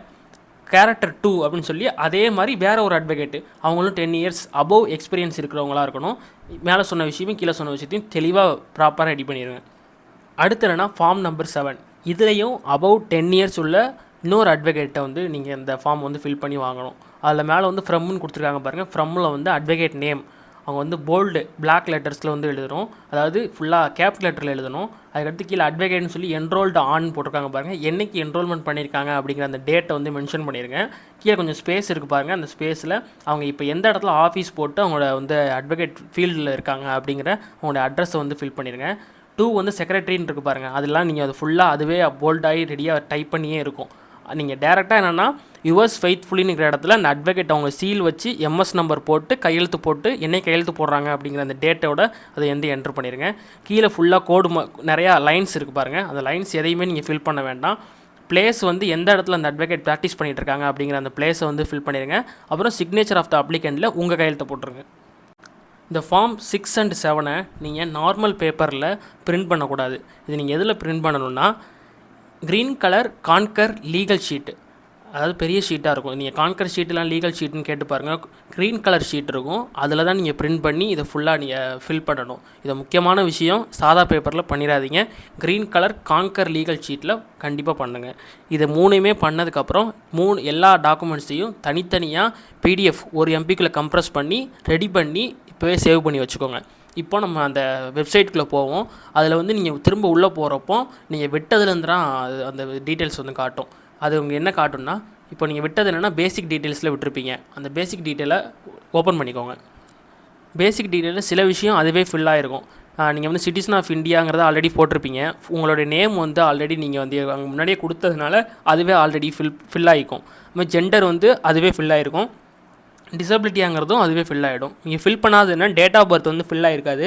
கேரக்டர் 2 அப்படின்னு சொல்லி அதே மாதிரி வேறு ஒரு அட்வொகேட்டு, அவங்களும் 10 years அபவ் எக்ஸ்பீரியன்ஸ் இருக்கிறவங்களாக இருக்கணும். மேலே சொன்ன விஷயமும் கீழே சொன்ன விஷயத்தையும் தெளிவாக ப்ராப்பராக ரெடி பண்ணிடுங்க. அடுத்து என்னென்னா ஃபார்ம் நம்பர் 7. இதுலேயும் அபவ் 10 இயர்ஸ் உள்ள இன்னொரு அட்வொகேட்டை வந்து நீங்கள் இந்த ஃபார்ம் வந்து ஃபில் பண்ணி வாங்கணும். அதில் மேலே வந்து ஃப்ரம்னு கொடுத்துருக்காங்க பாருங்கள். ஃப்ரம்மில் வந்து அட்வொகேட் நேம் அவங்க வந்து போல்டு பிளாக் லெட்டர்ஸில் வந்து எழுதணும், அதாவது ஃபுல்லாக கேப் லெட்டரில் எழுதணும். அதுக்கடுத்து கீழே அட்வொகேட்னு சொல்லி என்ரோல்டு ஆன் போட்டிருக்காங்க பாருங்கள். என்றைக்கு என்ரோல்மெண்ட் பண்ணியிருக்காங்க அப்படிங்கிற அந்த டேட்டை வந்து மென்ஷன் பண்ணிடுங்க. கீழே கொஞ்சம் ஸ்பேஸ் இருக்குது பாருங்கள். அந்த ஸ்பேஸில் அவங்க இப்போ எந்த இடத்துல ஆஃபீஸ் போட்டு அவங்களோட வந்து அட்வொகேட் ஃபீல்டில் இருக்காங்க அப்படிங்கிற அவங்களோட அட்ரஸை வந்து ஃபில் பண்ணிடுங்க. 2 வந்து செக்ரட்டரின்னு இருக்குது பாருங்கள். அதெல்லாம் நீங்கள் அது ஃபுல்லாக அதுவே போல்டாகி ரெடியாக டைப் பண்ணியே இருக்கும். நீங்கள் டேரெக்டாக என்னென்னா யுவர்ஸ் ஃபெய்த்ஃபுல்லிங்கிற இடத்துல அந்த அட்வொகேட் அவங்க சீல் வச்சு எம்எஸ் நம்பர் போட்டு கையெழுத்து போட்டு என்னை கையெழுத்து போடுறாங்க அப்படிங்கிற அந்த டேட்டோட அதை வந்து என்ட்ரு பண்ணிடுங்க. கீழே ஃபுல்லாக கோடு நிறையா லைன்ஸ் இருக்குது பாருங்கள். அந்த லைன்ஸ் எதையுமே நீங்கள் ஃபில் பண்ண வேண்டாம். பிளேஸ் வந்து எந்த இடத்துல அந்த அட்வொகேட் ப்ராக்டிஸ் பண்ணிகிட்டு இருக்காங்க அப்படிங்கிற அந்த பிளேஸை வந்து ஃபில் பண்ணிடுங்க. அப்புறம் சிக்னேச்சர் ஆஃப் த அப்ளிகண்ட்டில் உங்கள் கையெழுத்தை போட்டுருங்க. இந்த ஃபார்ம் 6 and 7 நீங்கள் நார்மல் பேப்பரில் பிரிண்ட் பண்ணக்கூடாது. இது நீங்கள் எதில் பிரிண்ட் பண்ணணுன்னா green colour conquer legal sheet, அதாவது பெரிய ஷீட்டாக இருக்கும். நீங்கள் கான்கர் ஷீட்டெலாம் லீகல் ஷீட்டுன்னு கேட்டு பாருங்கள். க்ரீன் கலர் ஷீட் இருக்கும், அதில் தான் நீங்கள் பிரிண்ட் பண்ணி இதை ஃபுல்லாக நீங்கள் ஃபில் பண்ணணும். இது முக்கியமான விஷயம், சாதா பேப்பரில் பண்ணிடாதீங்க. க்ரீன் கலர் கான்கர் லீகல் ஷீட்டில் கண்டிப்பாக பண்ணுங்கள். இதை 3மே பண்ணதுக்கப்புறம் எல்லா டாக்குமெண்ட்ஸையும் தனித்தனியாக பிடிஎஃப் ஒரு எம்பிக்குள்ளே கம்ப்ரஸ் பண்ணி ரெடி பண்ணி இப்போவே சேவ் பண்ணி வச்சுக்கோங்க. இப்போ நம்ம அந்த வெப்சைட்டுக்குள்ளே போவோம். அதில் வந்து நீங்கள் திரும்ப உள்ளே போகிறப்போ நீங்கள் விட்டதுலேருந்து தான் அந்த டீட்டெயில்ஸ் வந்து காட்டும். அது உங்களுக்கு என்ன காட்டும்னா, இப்போ நீங்கள் விட்டது என்னென்னா பேசிக் டீட்டெயில்ஸில் விட்டுருப்பீங்க. அந்த பேசிக் டீட்டெயிலை ஓப்பன் பண்ணிக்கோங்க. பேசிக் டீட்டெயிலில் சில விஷயம் அதுவே ஃபில் ஆகிருக்கும். நீங்கள் வந்து சிட்டிசன் ஆஃப் இந்தியாங்கிறத ஆல்ரெடி போட்டிருப்பீங்க. உங்களுடைய நேம் வந்து ஆல்ரெடி நீங்கள் வந்து அங்கே முன்னாடியே கொடுத்ததுனால அதுவே ஆல்ரெடி ஃபில் ஆகிக்கும். அதுமாதிரி ஜெண்டர் வந்து அதுவே ஃபில் ஆகிருக்கும். டிசபிலிட்டியாங்கிறதும் அதுவே ஃபில் ஆகிடும். நீங்கள் ஃபில் பண்ணாதுன்னா டேட் ஆஃப் பர்த் வந்து ஃபில் ஆகிருக்காது.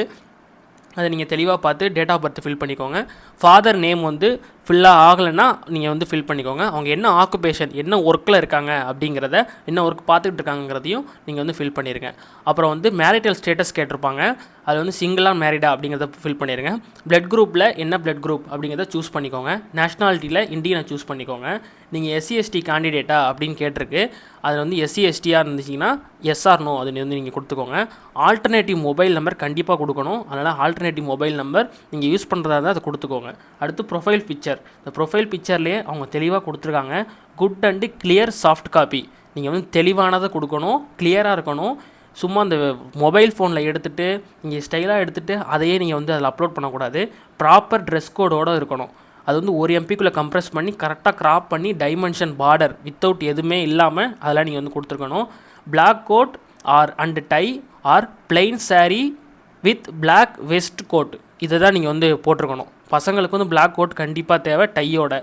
அதை நீங்கள் தெளிவாக பார்த்து டேட் ஆஃப் பர்த் ஃபில் பண்ணிக்கோங்க. ஃபாதர் நேம் வந்து ஃபில்லாக ஆகலைன்னா நீங்கள் வந்து ஃபில் பண்ணிக்கோங்க. அவங்க என்ன ஆக்குபேஷன், என்ன ஒர்க்கில் இருக்காங்க அப்படிங்கிறத, என்ன ஒர்க் பார்த்துக்கிட்டு இருக்காங்கிறதையும் நீங்கள் வந்து ஃபில் பண்ணிடுங்க. அப்புறம் வந்து மேரிட்டல் ஸ்டேட்டஸ் கேட்டிருப்பாங்க. அதில் வந்து சிங்கிளாக மேரிடா அப்படிங்கிறத ஃபில் பண்ணிடுங்க. பிளட் குரூப்பில் என்ன பிளட் குரூப் அப்படிங்கிறத சூஸ் பண்ணிக்கோங்க. நேஷ்னாலிட்டியில் இந்தியனை சூஸ் பண்ணிக்கோங்க. நீங்கள் SC/ST கேண்டிடேட்டா அப்படின்னு கேட்டிருக்கு. அதில் வந்து SC/STயாக இருந்துச்சிங்கன்னா எஸ்ஆர் நோ அது வந்து நீங்கள் கொடுத்துக்கோங்க. ஆல்டர்னேட்டிவ் மொபைல் நம்பர் கண்டிப்பாக கொடுக்கணும். அதனால் ஆல்டர்னேட்டிவ் மொபைல் நம்பர் நீங்கள் யூஸ் பண்ணுறதா இருந்தால் அதை கொடுத்துக்கோங்க. அடுத்து ப்ரொஃபைல் பிக்சர். இந்த ப்ரொஃபைல் பிக்சர்லேயே அவங்க தெளிவாக கொடுத்துருக்காங்க, good and clear soft copy. நீங்கள் வந்து தெளிவானதை கொடுக்கணும், கிளியராக இருக்கணும். சும்மா அந்த மொபைல் ஃபோனில் எடுத்துகிட்டு நீங்கள் ஸ்டைலாக எடுத்துகிட்டு அதையே நீங்கள் வந்து அதில் அப்லோட் பண்ணக்கூடாது. ப்ராப்பர் ட்ரெஸ் கோடோடு இருக்கணும். அது வந்து ஒரு எம்பிக்குள்ளே கம்ப்ரெஸ் பண்ணி கரெக்டாக க்ராப் பண்ணி டைமென்ஷன் பார்டர் வித்தவுட் எதுவுமே இல்லாமல் அதெல்லாம் நீங்கள் வந்து கொடுத்துருக்கணும். Black coat or and tie or plain sari with black vest coat இதை தான் நீங்கள் வந்து போட்டிருக்கணும். பசங்களுக்கு வந்து பிளாக் கோட் கண்டிப்பாக தேவை டையோட.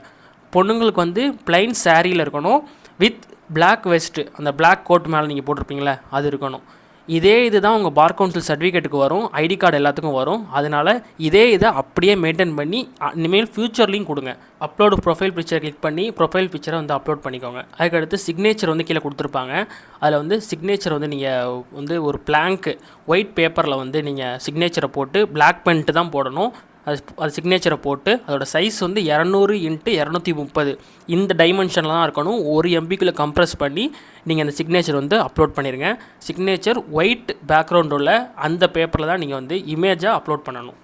பொண்ணுங்களுக்கு வந்து பிளைன் சாரியில் இருக்கணும் வித் பிளாக் வெஸ்ட்டு, அந்த பிளாக் கோட் மேலே நீங்கள் போட்டிருப்பீங்களே அது இருக்கணும். இதே இது தான் உங்கள் பார் கவுன்சில் சர்டிஃபிகேட்டுக்கு வரும், ஐடி கார்டு எல்லாத்துக்கும் வரும். அதனால் இதே இதை அப்படியே மெயின்டைன் பண்ணி இனிமேல் ஃப்யூச்சர்லேயும் கொடுங்க. அப்லோடு ப்ரொஃபைல் பிக்சர் கிளிக் பண்ணி ப்ரொஃபைல் பிக்சரை வந்து அப்லோட் பண்ணிக்கோங்க. அதுக்கடுத்து சிக்னேச்சர் வந்து கீழே கொடுத்துருப்பாங்க. அதில் வந்து சிக்னேச்சர் வந்து நீங்கள் வந்து ஒரு பிளாங்க் ஒயிட் பேப்பரில் வந்து நீங்கள் சிக்னேச்சரை போட்டு பிளாக் பென்ட்டு தான் போடணும். அது சிக்னேச்சரை போட்டு அதோட சைஸ் வந்து 200x230 இந்த டைமென்ஷனில் தான் இருக்கணும். ஒரு எம்பிக்குள்ளே கம்ப்ரெஸ் பண்ணி நீங்கள் அந்த சிக்னேச்சர் வந்து அப்லோட் பண்ணிடுங்க. சிக்னேச்சர் ஒயிட் பேக்ரவுண்ட் உள்ள அந்த பேப்பரில் தான் நீங்கள் வந்து இமேஜாக அப்லோட் பண்ணணும்.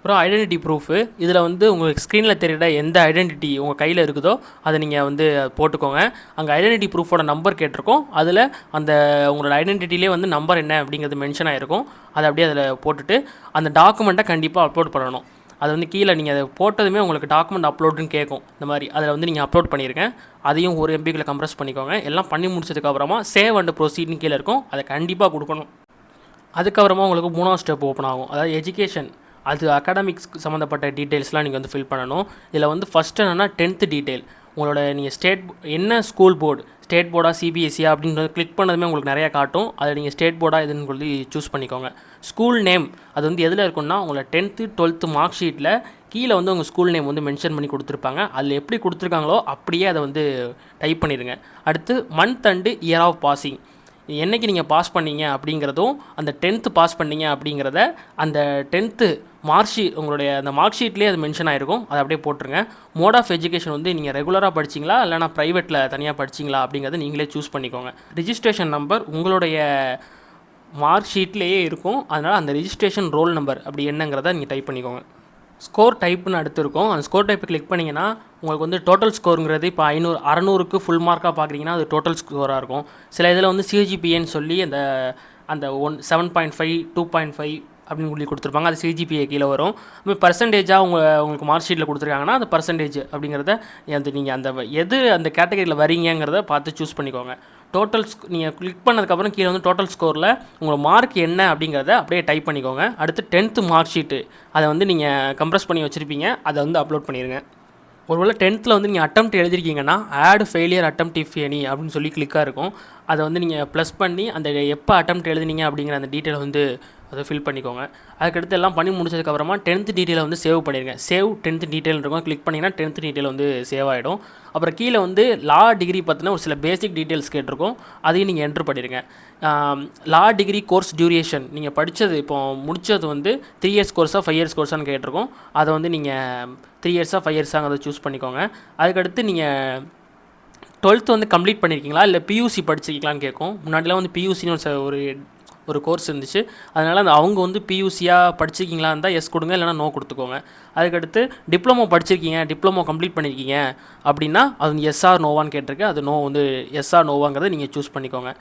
அப்புறம் ஐடென்டிட்டி ப்ரூஃபு. இதில் வந்து உங்களுக்கு ஸ்க்ரீனில் தெரியுற எந்த ஐடென்டிட்டி உங்கள் கையில் இருக்குதோ அதை நீங்கள் வந்து போட்டுக்கோங்க. அங்கே ஐடென்டிட்டி ப்ரூஃபோட நம்பர் கேட்டிருக்கோம். அதில் அந்த உங்களோட ஐடென்டிட்டிலே வந்து நம்பர் என்ன அப்படிங்கிறது மென்ஷன் ஆகிருக்கும். அதை அப்படியே அதில் போட்டுட்டு அந்த டாக்குமெண்ட்டை கண்டிப்பாக அப்லோட் பண்ணணும். அது வந்து கீழே நீங்கள் அதை போட்டதுமே உங்களுக்கு டாக்குமெண்ட் அப்லோடுன்னு கேட்கும். இந்த மாதிரி அதில் வந்து நீங்கள் அப்லோட் பண்ணியிருக்கேன். அதையும் ஒரு எம்பிக்குள்ளே கம்ப்ரெஸ் பண்ணிக்கோங்க. எல்லாம் பண்ணி முடிச்சதுக்கப்புறமா சேவ் அண்ட் ப்ரொசீட்னு கீழே இருக்கும், அதை கண்டிப்பாக கொடுக்கணும். அதுக்கப்புறமா உங்களுக்கு 3வது ஸ்டெப் ஓப்பன் ஆகும். அதாவது எஜுகேஷன், அது அகாடமிக்ஸ்க்கு சம்மந்தப்பட்ட டீட்டெயில்ஸ்லாம் நீங்கள் வந்து ஃபில் பண்ணணும். இதில் வந்து ஃபஸ்ட்டு என்னென்னா 10th டீட்டெயில். உங்களோட நீங்கள் என்ன ஸ்கூல் போர்டு, ஸ்டேட் போர்டா சிபிஎஸ்சியா அப்படின்றது கிளிக் பண்ணதுமே உங்களுக்கு நிறையா காட்டும். அதை நீங்கள் ஸ்டேட் போர்டா இதுன்னு சொல்லி சூஸ் பண்ணிக்கோங்க. ஸ்கூல் நேம் அது வந்து எதில் இருக்குன்னா உங்களோட 10th 12th மார்க் ஷீட்டில் கீழே வந்து உங்கள் ஸ்கூல் நேம் வந்து மென்ஷன் பண்ணி கொடுத்துருப்பாங்க. அதில் எப்படி கொடுத்துருக்காங்களோ அப்படியே அதை வந்து டைப் பண்ணிடுங்க. அடுத்து month and year of passing, என்றைக்கு நீங்கள் பாஸ் பண்ணீங்க அப்படிங்கிறதும் அந்த 10th பாஸ் பண்ணீங்க அப்படிங்கிறத அந்த 10th மார்க் ஷீட் உங்களுடைய அந்த மார்க் ஷீட்லேயே அது மென்ஷன் ஆகிருக்கும், அதை அப்படியே போட்டுருங்க. மோட் ஆஃப் எஜுகேஷன் வந்து நீங்கள் ரெகுலராக படிச்சிங்களா இல்லைனா ப்ரைவேட்டில் தனியாக படிச்சிங்களா அப்படிங்கிறத நீங்களே சூஸ் பண்ணிக்கோங்க. ரிஜிஸ்ட்ரேஷன் நம்பர் உங்களுடைய மார்க் ஷீட்லேயே இருக்கும், அதனால் அந்த ரிஜிஸ்ட்ரேஷன் ரோல் நம்பர் அப்படி என்னங்கிறத நீங்கள் டைப் பண்ணிக்கோங்க. ஸ்கோர் டைப்னு அடுத்து இருக்கும். அந்த ஸ்கோர் டைப்பை கிளிக் பண்ணிங்கன்னா உங்களுக்கு வந்து டோட்டல் ஸ்கோருங்கிறது இப்போ 600க்கு ஃபுல் மார்க்காக பார்க்குறீங்கன்னா அது டோட்டல் ஸ்கோராக இருக்கும். சில இதில் வந்து சிஜிபிஏன்னு சொல்லி அந்த அந்த 7.5 2.5 அப்படின்னு சொல்லி கொடுத்துருப்பாங்க. அது சிஜிபிஏ கீழே வரும். இப்போ பர்சன்டேஜாக உங்களுக்கு மார்க் ஷீட்டில் கொடுத்துருக்காங்கன்னா அந்த பர்சன்டேஜ் அப்படிங்கிறத நீங்கள் அந்த கேட்டகரியில் வரீங்கிறத பார்த்து சூஸ் பண்ணிக்கோங்க. நீங்கள் கிளிக் பண்ணதுக்கப்புறம் கீழே வந்து டோட்டல் ஸ்கோரில் உங்கள் மார்க் என்ன அப்படிங்கிறத அப்படியே டைப் பண்ணிக்கோங்க. அடுத்து 10th மார்க் ஷீட்டு அதை வந்து நீங்கள் கம்ப்ரஸ் பண்ணி வச்சுருப்பீங்க, அதை வந்து அப்லோட் பண்ணிடுங்க. ஒருவேளை 10th வந்து நீங்கள் அட்டெம்ப்ட் எழுதிருக்கீங்கன்னா add failure attempt if any அப்படின்னு சொல்லி கிளிக்காக இருக்கும். அதை வந்து நீங்கள் ப்ளஸ் பண்ணி அந்த எப்போ அட்டெம்ப்ட் எழுதினீங்க அப்படிங்கிற அந்த டீட்டெயில் வந்து அதை ஃபில் பண்ணிக்கோங்க. அதுக்கடுத்து எல்லாம் பண்ணி முடிச்சதுக்கப்புறமா 10th டீட்டெயிலை வந்து சேவ் பண்ணிடுங்க. சேவ் 10th டீட்டெயில் இருக்கும், கிளிக் பண்ணிங்கன்னா 10th டீட்டெயில் வந்து சேவ் ஆகிடும். அப்புறம் கீழே வந்து லா டிகிரி பற்றின ஒரு சில பேசிக் டீட்டெயில்ஸ் கேட்டிருக்கும், அதையும் நீங்கள் என்ட்ரு பண்ணிடுங்க. லா டிகிரி கோர்ஸ் டியூரேஷன் நீங்கள் படித்தது இப்போ முடித்தது வந்து 3 years கோர்ஸாக 5 years கோர்ஸான்னு கேட்டிருக்கோம். அதை வந்து நீங்கள் 3 yearsா 5 yearsங்கிறத சூஸ் பண்ணிக்கோங்க. அதுக்கடுத்து நீங்கள் 12th வந்து கம்ப்ளீட் பண்ணியிருக்கீங்களா இல்லை பியூசி படிச்சிருக்கீங்களான்னு கேட்கும். முன்னாடிலாம் வந்து பியூசின்னு ஒரு கோர்ஸ் இருந்துச்சு. அதனால் அவங்க வந்து பியூசியாக படிச்சிருக்கீங்களா இருந்தால் எஸ் கொடுங்க, இல்லைனா நோ கொடுத்துக்கோங்க. அதுக்கடுத்து டிப்ளமோ படிச்சிருக்கீங்க, டிப்ளமோ கம்ப்ளீட் பண்ணியிருக்கீங்க அப்படின்னா அது எஸ்ஆர் நோவான்னு கேட்டிருக்கு. அது நோ வந்து எஸ்ஆர் நோவாங்கிறத நீங்கள் சூஸ் பண்ணிக்கோங்க.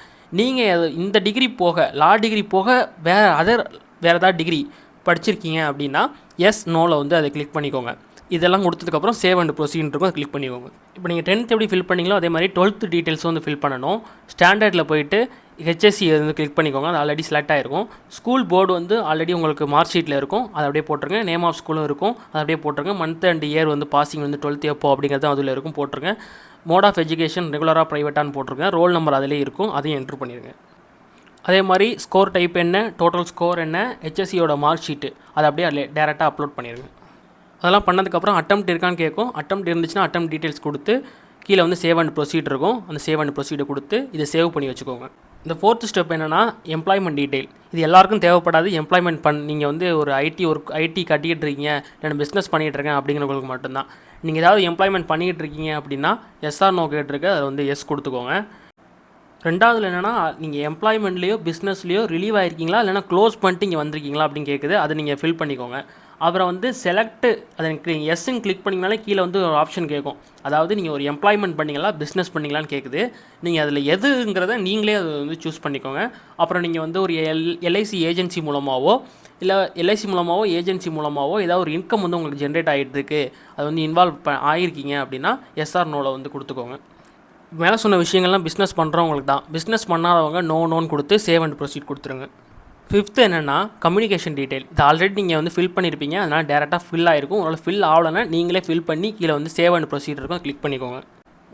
நீங்கள் இந்த டிகிரி போக லா டிகிரி போக வேறு ஏதாவது டிகிரி படிச்சிருக்கீங்க அப்படின்னா எஸ் நோவில் வந்து அதை கிளிக் பண்ணிக்கோங்க. இதெல்லாம் கொடுத்ததுக்கப்புறம் சேவ் அண்ட் ப்ரொசீட் இருக்கும், அதை கிளிக் பண்ணிக்கோங்க. இப்போ நீங்கள் 10th எப்படி ஃபில் பண்ணிங்களோ அதே மாதிரி 12th டீட்டெயில்ஸ் வந்து ஃபில் பண்ணணும். ஸ்டாண்டர்டில் போயிட்டு ஹெச்எஸ்சி வந்து கிளிக் பண்ணிக்கோங்க, அது ஆல்ரெடி செலக்ட் ஆகிருக்கும். ஸ்கூல் போர்டு வந்து ஆல்ரெடி உங்களுக்கு மார்க் ஷீட்டில் இருக்கும், அதை அப்படியே போட்டுருங்க. நேம் ஆஃப் ஸ்கூலும் இருக்கும், அதை அப்படியே போட்டுருங்க. மந்த் அண்ட் இயர் வந்து பாசிங் வந்து 12th எப்போ அப்படிங்கிறது அதில் இருக்கும், போட்டுருங்க. மோட் ஆஃப் எஜுகேஷன் ரெகுலராக ப்ரைவேட்டானு போட்டிருங்க. ரோல் நம்பர் அதிலே இருக்கும், அதையும் என்ட்ரு பண்ணிடுங்க. அதே மாதிரி ஸ்கோர் டைப் என்ன, டோட்டல் ஸ்கோர் என்ன, ஹெச்எஸ்சியோட மார்க் ஷீட்டு அதை அப்படியே டேரெக்டாக அப்லோட் பண்ணிடுங்க. அதெல்லாம் பண்ணதுக்கப்புறம் அட்டெம்ப்ட் இருக்கான்னு கேட்கும். அட்டெம்ப்ட் இருந்துச்சுன்னா அட்டெம்ப்ட் டீட்டெயில்ஸ் கொடுத்து கீழே வந்து சேவ் அண்ட் ப்ரொசீட் இருக்கும், அந்த சேவ் அண்ட் ப்ரொசீடை கொடுத்து இதை சேவ் பண்ணி வச்சுக்கோங்க. இந்த 4th ஸ்டெப் என்னென்னா எம்ப்ளாய்மெண்ட் டீட்டெயில். இது எல்லாருக்கும் தேவைப்படாது. எம்ப்ளாய்மெண்ட் நீங்கள் வந்து ஒரு ஐடி கட்டிக்கிட்டு இருக்கீங்க, இல்லைன்னா பிஸ்னஸ் பண்ணிகிட்டு இருக்கேன் அப்படிங்கிறவங்களுக்கு மட்டும்தான். நீங்கள் ஏதாவது எம்ப்ளாய்மெண்ட் பண்ணிகிட்டு இருக்கீங்க அப்படின்னா எஸ்ஆர் நோ கேட்டிருக்கு, அதை வந்து எஸ் கொடுத்துக்கோங்க. ரெண்டாவதுல என்னென்னா நீங்கள் எம்ப்ளாய்மெண்ட்லேயோ பிஸ்னஸ்லேயோ ரிலீவ் ஆகிருக்கீங்களா இல்லைனா க்ளோஸ் பண்ணிட்டு இங்கே வந்திருக்கீங்களா அப்படின்னு கேட்குது, அதை நீங்கள் ஃபில் பண்ணிக்கோங்க. அப்புறம் வந்து செலக்ட்டு அதை எஸ்ன்னு கிளிக் பண்ணிங்கனாலே கீழே வந்து ஒரு ஆப்ஷன் கேட்கும். அதாவது நீங்கள் ஒரு எம்ப்ளாய்மெண்ட் பண்ணிங்களா பிஸ்னஸ் பண்ணிங்களான்னு கேட்குது. நீங்கள் அதில் எதுங்கிறத நீங்களே அதை வந்து சூஸ் பண்ணிக்கோங்க. அப்புறம் நீங்கள் வந்து ஒரு எல்ஐசி ஏஜென்சி மூலமாகவோ இல்லை எல்ஐசி மூலமாகவோ ஏஜென்சி மூலமாகவோ ஏதாவது ஒரு இன்கம் வந்து உங்களுக்கு ஜென்ரேட் ஆகிட்டுருக்கு, அது வந்து இன்வால்வ் ஆகிருக்கீங்க அப்படின்னா எஸ்ஆர் நோவில் வந்து கொடுத்துக்கோங்க. மேலே சொன்ன விஷயங்கள்லாம் பிஸ்னஸ் பண்ணுறவங்களுக்கு தான். பிஸ்னஸ் பண்ணாதவங்க நோன்னு கொடுத்து சேவ் அண்ட் ப்ரொசீட் கொடுத்துருங்க. 5th என்னென்னா கம்யூனிகேஷன் டீட்டெயில். இது ஆல்ரெடி நீங்கள் வந்து ஃபில் பண்ணியிருப்பீங்க, அதனால் டேரெக்டாக ஃபில் ஆகிருக்கும். உங்களால் ஃபில் ஆகலைன்னா நீங்களே ஃபில் பண்ணி கீழே வந்து சேவ் அண்ட் ப்ரொசீட் இருக்கும், கிளிக் பண்ணிக்கோங்க.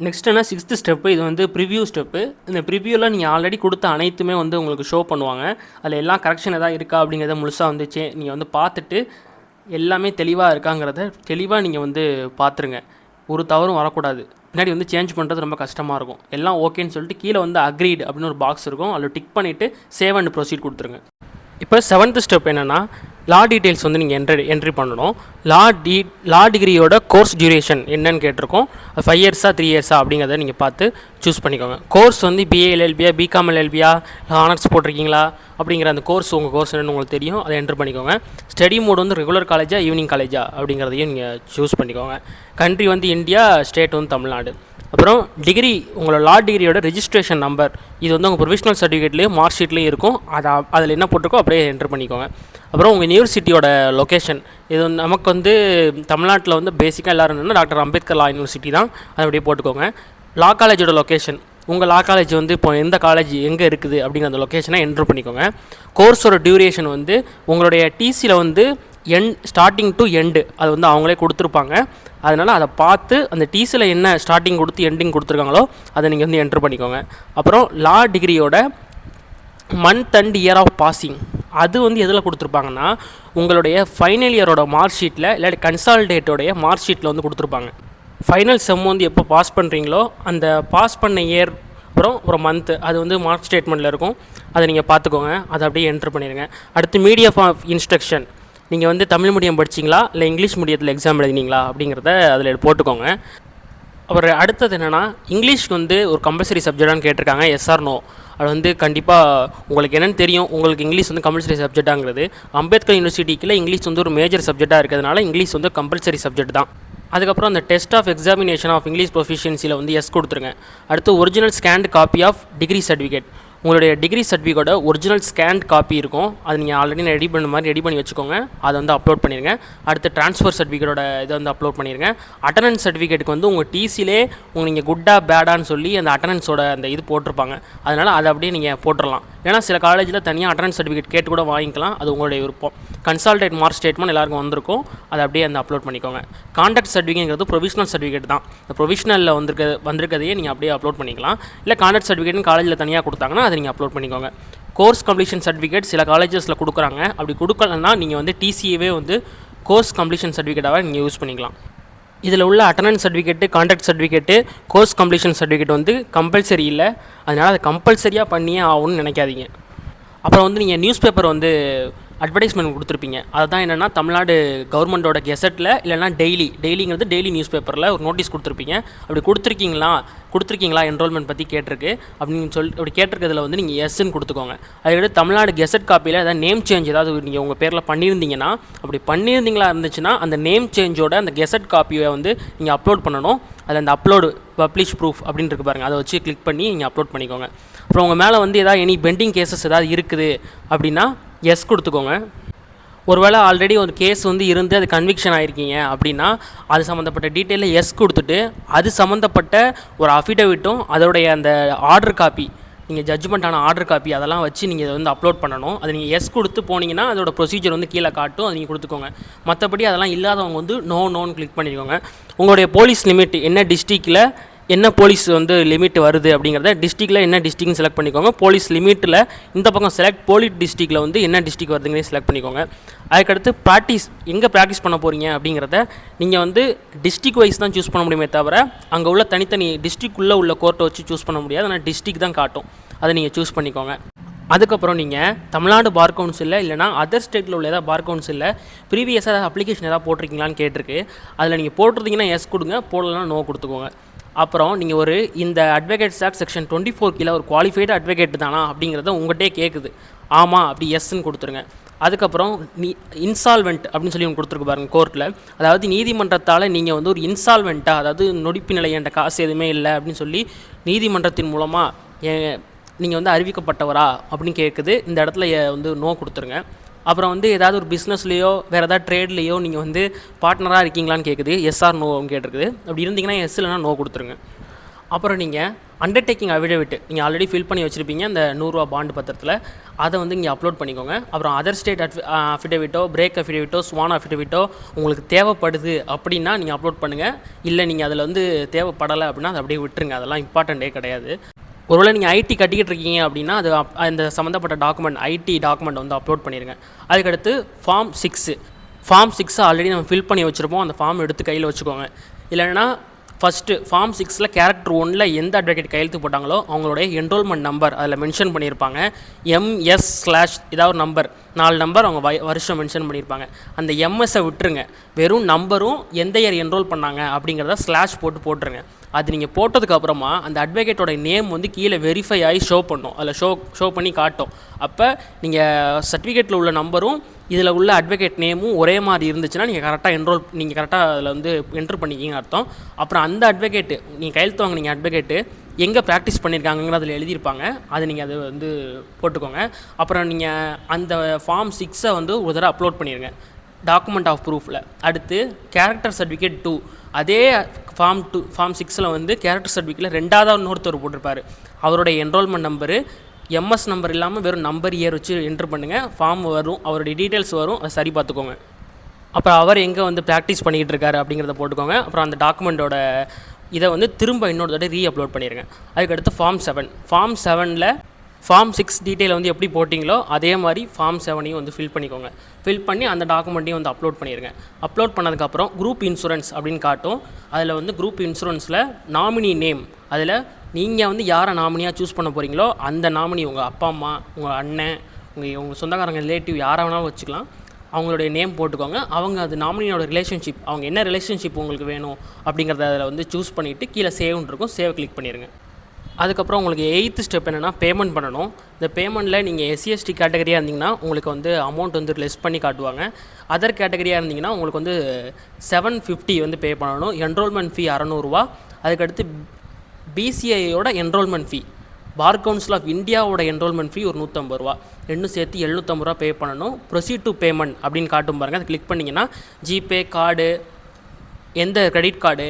நெக்ஸ்ட் என்ன 6th ஸ்டெப்பு, இது வந்து ப்ரிவ்யூ ஸ்டெப்பு. இந்த ப்ரிவ்யூவில் நீங்கள் ஆல்ரெடி கொடுத்த அனைத்துமே வந்து உங்களுக்கு ஷோ பண்ணுவாங்க. அதில் எல்லாம் கரெக்ஷன் எதாவது இருக்கா அப்படிங்கிறத முழுசாக வந்து நீங்கள் வந்து பார்த்துட்டு எல்லாமே தெளிவாக இருக்காங்கிறத தெளிவாக நீங்கள் வந்து பார்த்துருங்க. ஒரு தவறும் வரக்கூடாது. பின்னாடி வந்து சேஞ்ச் பண்ணுறது ரொம்ப கஷ்டமாக இருக்கும். எல்லாம் ஓகேன்னு சொல்லிட்டு கீழே வந்து அக்ரீட் அப்படின்னு ஒரு பாக்ஸ் இருக்கும், அதில் டிக் பண்ணிவிட்டு சேவ் அண்ட் ப்ரொசீட் கொடுத்துருங்க. இப்போ 7th ஸ்டெப் என்னென்னா லா டீட்டெயில்ஸ் வந்து நீங்கள் என்ட்ரி பண்ணணும். லா டிகிரியோட கோர்ஸ் டியூரேஷன் என்னன்னு கேட்டிருக்கோம். 5 yearsா 3 yearsா அப்படிங்கிறத நீங்கள் பார்த்து சூஸ் பண்ணிக்கோங்க. கோர்ஸ் வந்து பிஏ எல்எல்பியா பிகாம் எல்எல்பியா ஆனர்ஸ் போட்டிருக்கீங்களா அப்படிங்கிற அந்த கோர்ஸ் உங்கள் கோர்ஸ் என்னென்னு உங்களுக்கு தெரியும், அதை என்ட்ரு பண்ணிக்கோங்க. ஸ்டடி மோட் வந்து ரெகுலர் காலேஜா ஈவினிங் காலேஜா அப்படிங்கிறதையும் நீங்கள் சூஸ் பண்ணிக்கோங்க. கண்ட்ரி வந்து இந்தியா, ஸ்டேட் வந்து தமிழ்நாடு. அப்புறம் டிகிரி, உங்களோட லா டிகிரியோட ரெஜிஸ்ட்ரேஷன் நம்பர், இது வந்து உங்கள் ப்ரொவிஷனல் சர்டிஃபிகேட்லேயும் மார்க் ஷீட்லேயும் இருக்கும், அதில் என்ன போட்டிருக்கோ அப்படியே என்ட்ரு பண்ணிக்கோங்க. அப்புறம் உங்கள் யூனிவர்சிட்டியோட லொக்கேஷன், இது வந்து நமக்கு வந்து தமிழ்நாட்டில் வந்து பேசிக்காக எல்லோரும் என்னென்னா டாக்டர் அம்பேத்கர் லா யூனிவர்சிட்டி தான், அதை அப்படியே போட்டுக்கோங்க. லா காலேஜோட லொக்கேஷன், உங்கள் லா காலேஜ் வந்து இப்போ எந்த காலேஜ் எங்கே இருக்குது அப்படிங்கிற அந்த லொக்கேஷனை என்ட்ரு பண்ணிக்கோங்க. கோர்ஸோட டியூரேஷன் வந்து உங்களுடைய டிசியில் வந்து ஸ்டார்டிங் டு எண்டு அது வந்து அவங்களே கொடுத்துருப்பாங்க. அதனால் அதை பார்த்து அந்த டிசியில் என்ன ஸ்டார்டிங் கொடுத்து எண்டிங் கொடுத்துருக்காங்களோ அதை நீங்கள் வந்து என்ட்ரு பண்ணிக்கோங்க. அப்புறம் லா டிகிரியோட month and year of passing, அது வந்து எதில் கொடுத்துருப்பாங்கன்னா உங்களுடைய ஃபைனல் இயரோட மார்க் ஷீட்டில் இல்லாட்டி கன்சால்டேட்டோடைய மார்க் ஷீட்டில் வந்து கொடுத்துருப்பாங்க. ஃபைனல் செம் வந்து எப்போ பாஸ் பண்ணுறீங்களோ அந்த பாஸ் பண்ண இயர் அப்புறம் ஒரு மந்த்து அது வந்து மார்க் ஸ்டேட்மெண்ட்டில் இருக்கும், அதை நீங்கள் பார்த்துக்கோங்க. அதை அப்படியே என்ட்ரு பண்ணிடுங்க. அடுத்து மீடியம் ஆஃப் இன்ஸ்ட்ரக்ஷன், நீங்கள் வந்து தமிழ் மீடியம் படிச்சிங்களா இல்லை இங்கிலீஷ் மீடியத்தில் எக்ஸாம் எழுதினீங்களா அப்படிங்கிறத அதில் போட்டுக்கோங்க. அப்புறம் அடுத்தது என்னென்னா, இங்கிலீஷ்க்கு வந்து ஒரு கம்பல்சரி சப்ஜெக்டானு கேட்டிருக்காங்க. Yes or no. அது வந்து கண்டிப்பாக உங்களுக்கு என்னென்னு தெரியும். உங்களுக்கு இங்கிலீஷ் வந்து கம்பல்சரி சப்ஜெக்டாங்கிறது. அம்பேத்கர் யூனிவர்சிட்டிக்குள்ள இங்கிலீஷ் வந்து ஒரு மேஜர் சப்ஜெக்டாக இருக்கிறதுனால இங்கிலீஷ் வந்து கம்பல்சரி சப்ஜெக்ட் தான். அதுக்கப்புறம் அந்த test of examination of English ப்ரொஃபிஷியன்சியில் வந்து எஸ் கொடுத்துருங்க. அடுத்து original scanned copy of degree certificate. உங்களுடைய டிகிரி சர்டிஃபிகேட்டோட ஒரிஜினல் ஸ்கேண்ட் காப்பி இருக்கும். அது நீங்கள் ஆல்ரெடி ரெடி பண்ணி வச்சுக்கோங்க. அதை வந்து அப்லோட் பண்ணிடுங்க. அடுத்து ட்ரான்ஸ்ஃபர் சர்டிஃபிகேட்டோட இதை வந்து அப்லோட் பண்ணிடுங்க. அட்டண்டன்ஸ் சர்டிஃபிகேட்டுக்கு வந்து உங்கள் டிசிலே நீங்கள் குட்டா பேடான்னு சொல்லி அந்த அட்டண்டன்ஸோட அந்த இது போட்டிருப்பாங்க. அதனால் அதை அப்படியே நீங்கள் போட்டுடலாம். ஏன்னா சில காலேஜில் தனியாக அட்டண்டன்ஸ் சர்டிஃபிகேட் கேட்டு கூட வாங்கிக்கலாம். அது உங்களுடைய விருப்பம். கன்சால்டேட் மார்க் ஸ்டேட்மெண்ட் எல்லாருக்கும் வந்திருக்கும். அதை அப்படியே அந்த அப்லோட் பண்ணிக்கோங்க. கான்டாக்ட் சர்டிஃபிகேட்ங்கிறது ப்ரொவிஷனல் சர்டிஃபிகேட் தான். இந்த ப்ரொவிஷனலில் வந்திருக்கதையே நீங்கள் அப்படியே அப்லோட் பண்ணிக்கலாம். இல்லை கான்டாக்ட் சர்டிஃபிகேட்னு காலேஜில் தனியாக கொடுத்தாங்கன்னா அதை நீங்கள் அப்லோட் பண்ணிக்கோங்க. கோர்ஸ் கம்ப்ளீஷன் சர்டிஃபிகேட் சில காலேஜஸில் கொடுக்குறாங்க. அப்படி கொடுக்கலன்னா நீங்கள் வந்து டிசிஏவே வந்து கோர்ஸ் கம்ப்ளீஷன் சர்டிஃபிகேட்டாக நீங்கள் யூஸ் பண்ணிக்கலாம். இதில் உள்ள attendance certificate, contact certificate, course completion certificate வந்து கம்பல்சரி இல்லை. அதனால் அதை கம்பல்சரியாக பண்ணியே ஆகும்னு நினைக்காதீங்க. அப்புறம் வந்து நீங்கள் நியூஸ் பேப்பர் வந்து அட்வர்டைஸ்மெண்ட் கொடுத்துருப்பீங்க. அதுதான் என்னென்னா, தமிழ்நாடு கவர்மெண்ட்டோட கெசட்டில் இல்லைனா டெய்லிங்கிறது டெய்லி நியூஸ் பேப்பரில் ஒரு நோட்டீஸ் கொடுத்துருப்பீங்க. அப்படி கொடுத்துருக்கீங்களா என்ரோல்மெண்ட் பற்றி கேட்டிருக்கு அப்படின்னு அப்படி கேட்டிருக்கிறதுல வந்து நீங்கள் எஸ்ன்னு கொடுத்துக்கோங்க. அதுக்கடுத்து தமிழ்நாடு கெசட் காப்பியில் ஏதாவது நேம் சேஞ்ச் ஏதாவது நீங்கள் உங்கள் பேரில் பண்ணியிருந்தீங்கன்னா, அப்படி பண்ணியிருந்தீங்களா இருந்துச்சுன்னா அந்த நேம் சேஞ்சோட அந்த கெசட் காப்பியை வந்து நீங்கள் அப்லோட் பண்ணணும். அதில் அந்த அப்லோடு பப்ளிஷ் ப்ரூஃப் அப்படின்னு இருக்கு பாருங்கள், அதை வச்சு கிளிக் பண்ணி நீங்கள் அப்லோட் பண்ணிக்கோங்க. அப்புறம் உங்கள் மேலே வந்து ஏதாவது எனி பெண்டிங் கேசஸ் ஏதாவது இருக்குது அப்படின்னா எஸ் கொடுத்துக்கோங்க. ஒருவேளை ஆல்ரெடி ஒரு கேஸ் வந்து இருந்து அது கன்விக்ஷன் ஆகிருக்கீங்க அப்படின்னா அது சம்மந்தப்பட்ட டீட்டெயிலில் எஸ் கொடுத்துட்டு அது சம்மந்தப்பட்ட ஒரு அஃபிடவிட்டும் அதோடைய அந்த ஆர்டர் காப்பி, நீங்கள் ஜட்ஜ்மெண்ட்டான ஆர்டர் காப்பி அதெல்லாம் வச்சு நீங்கள் இதை வந்து அப்லோட் பண்ணணும். அது நீங்கள் எஸ் கொடுத்து போனீங்கன்னா அதோட ப்ரொசீஜர் வந்து கீழே காட்டும். அது நீங்கள் கொடுத்துக்கோங்க. மற்றபடி அதெல்லாம் இல்லாதவங்க வந்து நோன்னு கிளிக் பண்ணிக்கோங்க. உங்களுடைய போலீஸ் லிமிட் என்ன டிஸ்ட்ரிக்டில் என்ன போலீஸ் வந்து லிமிட் வருது அப்படிங்கிறத டிஸ்ட்ரிக்டில் என்ன டிஸ்ட்ரிக்ட்னு செலக்ட் பண்ணிக்கோங்க. போலீஸ் லிமிட்டில் இந்த பக்கம் செலக்ட் போலீஸ் டிஸ்ட்ரிக்டில் வந்து என்ன டிஸ்ட்ரிக்ட் வருதுங்கிறத செலக்ட் பண்ணிக்கோங்க. அதுக்கடுத்து எங்கே ப்ராக்டிஸ் பண்ண போகிறீங்க அப்படிங்கிறத நீங்கள் வந்து டிஸ்ட்ரிக்ட் வைஸ் தான் சூஸ் பண்ண முடியுமே தவிர அங்கே உள்ள தனித்தனி டிஸ்ட்ரிக்ட் உள்ள கோர்ட்டை வச்சு சூஸ் பண்ண முடியாது. ஆனால் டிஸ்ட்ரிக்ட் தான் காட்டும். அதை நீங்கள் சூஸ் பண்ணிக்கோங்க. அதுக்கப்புறம் நீங்கள் தமிழ்நாடு பார் கவுன்சிலில் இல்லைனா அதர் ஸ்டேட்டில் உள்ள ஏதாவது பார் கவுன்சிலில் ப்ரீவியஸாக ஏதாவது அப்ளிகேஷன் ஏதாவது போட்டிருக்கீங்களான்னு கேட்டிருக்கு. அதில் நீங்கள் போட்டிருந்தீங்கன்னா எஸ் கொடுங்க, போடலாம் நோ கொடுத்துக்கோங்க. அப்புறம் நீங்கள் இந்த அட்வொகேட்ஸ் ஆக்ட் செக்ஷன் 24 கீழே ஒரு குவாலிஃபைடு அட்வொகேட் தானா அப்படிங்கிறத உங்கள்கிட்டே கேட்குது. ஆமாம் அப்படி எஸ்ன்னு கொடுத்துருங்க. அதுக்கப்புறம் இன்சால்வெண்ட் அப்படின்னு சொல்லி ஒன்று கொடுத்துருக்கு பாருங்கள் கோர்ட்டில். அதாவது நீதிமன்றத்தால் நீங்கள் வந்து ஒரு இன்சால்வெண்ட்டாக, அதாவது நொடிப்பு நிலை என்ற காசு எதுவுமே இல்லை அப்படின்னு சொல்லி நீதிமன்றத்தின் மூலமாக நீங்கள் வந்து அறிவிக்கப்பட்டவரா அப்படின்னு கேட்குது. இந்த இடத்துல வந்து நோ கொடுத்துருங்க. அப்புறம் வந்து ஏதாவது ஒரு பிஸ்னஸ்லேயோ வேறு ஏதாவது ட்ரேட்லேயோ நீங்கள் வந்து பார்ட்னராக இருக்கீங்களான்னு கேட்குது. எஸ்ஆர் நோன்னு கேட்டிருக்குது. அப்படி இருந்தீங்கன்னா எஸ் இல்லைனா நோ கொடுத்துருங்க. அப்புறம் நீங்கள் அண்டர்டேக்கிங் அஃபிடவிட் நீங்கள் ஆல்ரெடி ஃபில் பண்ணி வச்சுருப்பீங்க அந்த 100 ரூபா பாண்டு பத்திரத்தில், அதை வந்து இங்கே அப்லோட் பண்ணிக்கோங்க. அப்புறம் அதர் ஸ்டேட் அஃபிடவிட்டோ, பிரேக் அஃபிடவிட்டோ, ஸ்வான் அஃபிடவிட்டோ உங்களுக்கு தேவைப்படுது அப்படின்னா நீங்கள் அப்லோட் பண்ணுங்கள். இல்லை நீங்கள் அதில் வந்து தேவைப்படலை அப்படின்னா அதை அப்படியே விட்டுருங்க. அதெல்லாம் இம்பார்ட்டண்ட்டே கிடையாது. ஒருவேளை நீங்கள் ஐடி கட்டிக்கிட்டு இருக்கீங்க அப்படின்னா அது அந்த சம்மந்தப்பட்ட டாக்குமெண்ட் ஐடி டாக்குமெண்ட் வந்து அப்லோட் பண்ணிடுங்க. அதுக்கடுத்து ஃபார்ம் 6 ஆல்ரெடி நம்ம ஃபில் பண்ணி வச்சுருப்போம். அந்த ஃபார்ம் எடுத்து கையில் வச்சுக்கோங்க. இல்லைன்னா ஃபஸ்ட்டு ஃபார்ம் 6 கேரக்டர் 1 எந்த அட்வொகேட் கையெழுத்து போட்டாங்களோ அவங்களுடைய என்ரோல்மெண்ட் நம்பர் அதில் மென்ஷன் பண்ணியிருப்பாங்க. MS/ ஏதாவது ஒரு நம்பர் 4 நம்பர் அவங்க வருஷம் மென்ஷன் பண்ணியிருப்பாங்க. அந்த எம்எஸ்ஸை விட்டுருங்க. வெறும் நம்பரும் எந்த இயர் என்ரோல் பண்ணாங்க அப்படிங்கிறத ஸ்லாஷ் போட்டுருங்க. அது நீங்கள் போட்டதுக்கப்புறமா அந்த அட்வொகேட்டோட நேம் வந்து கீழே வெரிஃபை ஆகி ஷோ பண்ணும். அதில் ஷோ பண்ணி காட்டும். அப்போ நீங்கள் சர்டிஃபிகேட்டில் உள்ள நம்பரும் இதில் உள்ள அட்வொகேட் நேமும் ஒரே மாதிரி இருந்துச்சுன்னா நீங்கள் கரெக்டாக அதில் வந்து என்ட்ரு பண்ணிக்கிங்க அர்த்தம். அப்புறம் அந்த அட்வொகேட்டு நீங்கள் கையெழுத்து வாங்கினீங்க அட்வொகேட்டு எங்கே ப்ராக்டிஸ் பண்ணியிருக்காங்கன்னு அதில் எழுதியிருப்பாங்க. அது நீங்கள் அதை வந்து போட்டுக்கோங்க. அப்புறம் நீங்கள் அந்த ஃபார்ம் 6 வந்து ஒரு தடவை அப்லோட் பண்ணிடுங்க டாக்குமெண்ட் ஆஃப் ப்ரூஃபில். அடுத்து கேரக்டர் சர்டிஃபிகேட் 2 அதே ஃபார்ம் 6 வந்து கேரக்டர் சர்டிஃபிகேட்டில் 2வது இன்னொருத்தர் போட்டிருப்பார். அவருடைய என்ரோல்மெண்ட் நம்பரு எம்எஸ் நம்பர் இல்லாமல் வெறும் நம்பர் இயர் வச்சு என்ட்ரு பண்ணுங்கள். ஃபார்ம் வரும், அவருடைய டீட்டெயில்ஸ் வரும், அதை சரி பார்த்துக்கோங்க. அப்புறம் அவர் எங்கே வந்து ப்ராக்டிஸ் பண்ணிக்கிட்டு இருக்காரு அப்படிங்கிறத போட்டுக்கோங்க. அப்புறம் அந்த டாக்குமெண்ட்டோட இதை வந்து திரும்ப இன்னொரு தடவை ரீஅப்லோட் பண்ணிடுங்க. அதுக்கடுத்து ஃபார்ம் 7 ஃபார்ம் 6 டீட்டெயில் வந்து எப்படி போட்டிங்களோ அதே மாதிரி ஃபார்ம் 7 வந்து ஃபில் பண்ணிக்கோங்க. ஃபில் பண்ணி அந்த டாக்குமெண்ட்டையும் வந்து அப்லோட் பண்ணிடுங்க. அப்லோட் பண்ணதுக்கப்புறம் குரூப் இன்சூரன்ஸ் அப்படின்னு காட்டும். அதில் வந்து குரூப் இன்சூரன்ஸில் நாமினி நேம், அதில் நீங்கள் வந்து யாரை நாமினியாக சூஸ் பண்ண போகிறீங்களோ அந்த நாமினி உங்கள் அப்பா அம்மா, உங்கள் அண்ணன், உங்கள் சொந்தக்காரங்க, ரிலேட்டிவ் யாரை வேணாலும் வச்சுக்கலாம். அவங்களுடைய நேம் போட்டுக்கோங்க. அவங்க அது நாமினியோட ரிலேஷன்ஷிப், அவங்க என்ன ரிலேஷன்ஷிப் உங்களுக்கு வேணும் அப்படிங்கிறத அதில் வந்து சூஸ் பண்ணிவிட்டு கீழே சேவ்னு இருக்கும், சேவ் கிளிக் பண்ணிடுங்க. அதுக்கப்புறம் உங்களுக்கு 8th ஸ்டெப் என்னென்னா பேமெண்ட் பண்ணணும். இந்த பேமெண்ட்டில் நீங்கள் SC/ST கேட்டகரியாக இருந்தீங்கன்னா உங்களுக்கு வந்து அமௌண்ட் வந்து லெஸ் பண்ணி காட்டுவாங்க. அதர் கேட்டகரியாக இருந்தீங்கன்னா உங்களுக்கு வந்து 750 வந்து பே பண்ணணும். என்ரோல்மெண்ட் ஃபீ 600 ரூபா. அதுக்கடுத்து BCIயோட enrolment fee, bar council of இந்தியாவோட என்ரோல்மெண்ட் ஃபீ ஒரு 150 ரூபா, ரெண்டும் சேர்த்து 750 ரூபா பே பண்ணணும். ப்ரொசீட் டு பேமெண்ட் அப்படின்னு காட்டும் பாருங்கள், அதை கிளிக் பண்ணிங்கன்னா ஜிபே, கார்டு, எந்த கிரெடிட் கார்டு,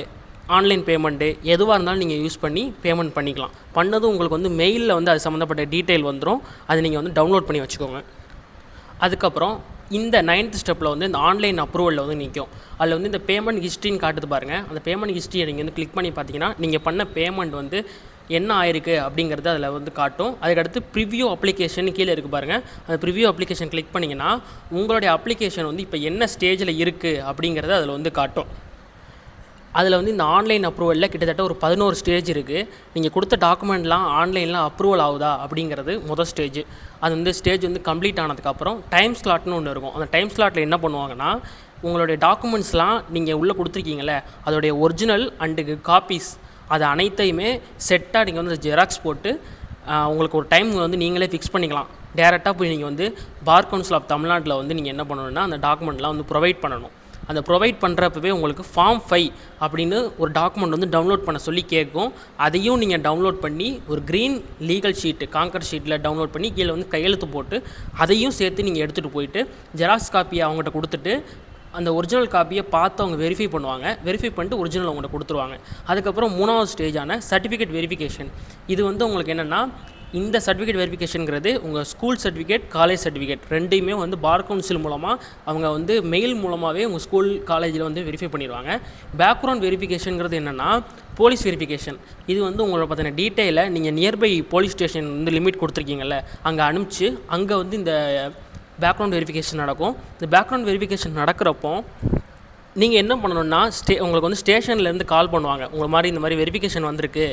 ஆன்லைன் பேமெண்ட்டு எதுவாக இருந்தாலும் நீங்கள் யூஸ் பண்ணி பேமெண்ட் பண்ணிக்கலாம். பண்ணதும் உங்களுக்கு வந்து மெயிலில் வந்து அது சம்மந்தப்பட்ட டீட்டெயில் வந்துடும், அது நீங்கள் வந்து டவுன்லோட் பண்ணி வச்சுக்கோங்க. அதுக்கப்புறம் இந்த 9th ஸ்டெப்பில் வந்து இந்த ஆன்லைன் அப்ரூவலில் வந்து நிற்கும். அதில் வந்து இந்த பேமெண்ட் ஹிஸ்ட்ரின்னு காட்டுது பாருங்கள். அந்த பேமெண்ட் ஹிஸ்ட்ரியை நீங்கள் வந்து கிளிக் பண்ணி பார்த்தீங்கன்னா நீங்கள் பண்ண பேமெண்ட் வந்து என்ன ஆயிருக்கு அப்படிங்கிறது அதில் வந்து காட்டும். அதுக்கடுத்து ப்ரிவ்யூ அப்ளிகேஷன் கீழே இருக்குது பாருங்கள். அந்த ப்ரிவ்யூ அப்ளிகேஷன் கிளிக் பண்ணிங்கன்னா உங்களுடைய அப்ளிகேஷன் வந்து இப்போ என்ன ஸ்டேஜில் இருக்குது அப்படிங்கிறத அதில் வந்து காட்டும். அதில் வந்து இந்த ஆன்லைன் அப்ரூவலில் கிட்டத்தட்ட ஒரு 11 ஸ்டேஜ் இருக்குது. நீங்கள் கொடுத்த டாக்குமெண்ட்லாம் ஆன்லைனில் அப்ரூவல் ஆகுதா அப்படிங்கிறது முதல் ஸ்டேஜ். அது வந்து ஸ்டேஜ் வந்து கம்ப்ளீட் ஆனதுக்கப்புறம் டைம் ஸ்லாட்னு ஒன்று இருக்கும். அந்த டைம் ஸ்லாட்டில் என்ன பண்ணுவாங்கன்னா உங்களுடைய டாக்குமெண்ட்ஸ்லாம் நீங்கள் உள்ளே கொடுத்துருக்கீங்களே அதோடைய ஒரிஜினல் அண்டு காப்பீஸ் அது அனைத்தையுமே செட்டாக நீங்கள் வந்து ஜெராக்ஸ் போட்டு உங்களுக்கு ஒரு டைம் வந்து நீங்களே ஃபிக்ஸ் பண்ணிக்கலாம். டேரெக்டாக போய் நீங்கள் வந்து பார் கவுன்சில் ஆஃப் தமிழ்நாட்டில் வந்து நீங்கள் என்ன பண்ணணுன்னா அந்த டாக்குமெண்ட்லாம் வந்து ப்ரொவைட் பண்ணணும். அந்த ப்ரொவைட் பண்ணுறப்பவே உங்களுக்கு ஃபார்ம் 5 அப்படின்னு ஒரு டாக்குமெண்ட் வந்து டவுன்லோட் பண்ண சொல்லி கேட்கும். அதையும் நீங்கள் டவுன்லோட் பண்ணி ஒரு க்ரீன் லீகல் ஷீட்டு காங்கர் ஷீட்டில் டவுன்லோட் பண்ணி கீழே வந்து கையெழுத்து போட்டு அதையும் சேர்த்து நீங்கள் எடுத்துகிட்டு போயிட்டு ஜெராக்ஸ் காப்பியை அவங்ககிட்ட கொடுத்துட்டு அந்த ஒரிஜினல் காப்பியை பார்த்து அவங்க வெரிஃபை பண்ணுவாங்க. வெரிஃபை பண்ணிட்டு ஒரிஜினல் அவங்கள்ட்ட கொடுத்துருவாங்க. அதுக்கப்புறம் 3வது ஸ்டேஜான சர்டிஃபிகேட் வெரிஃபிகேஷன். இது வந்து உங்களுக்கு என்னென்னா இந்த சர்டிஃபிகேட் வெரிஃபிகேஷனுங்கிறது உங்கள் ஸ்கூல் சர்டிஃபிகேட், காலேஜ் சர்டிஃபிகேட் ரெண்டையுமே வந்து பார் கவுன்சில் மூலமாக அவங்க வந்து மெயில் மூலமாகவே உங்கள் ஸ்கூல் காலேஜில் வந்து வெரிஃபை பண்ணிடுவாங்க. பேக்ரவுண்ட் வெரிஃபிகேஷனுங்கிறது என்னென்னா போலீஸ் வெரிஃபிகேஷன். இது வந்து உங்களோட பார்த்தீங்கன்னா டீட்டெயிலை நீங்கள் நியர்பை போலீஸ் ஸ்டேஷன் வந்து லிமிட் கொடுத்துருக்கீங்கல்ல அங்கே அனுப்பிச்சு அங்கே வந்து இந்த பேக்ரவுண்ட் வெரிஃபிகேஷன் நடக்கும். இந்த பேக்ரவுண்ட் வெரிஃபிகேஷன் நடக்கிறப்போ நீங்கள் என்ன பண்ணணுன்னா உங்களுக்கு வந்து ஸ்டேஷன்லேருந்து கால் பண்ணுவாங்க. உங்களை மாதிரி இந்த மாதிரி வெரிஃபிகேஷன் வந்திருக்கு,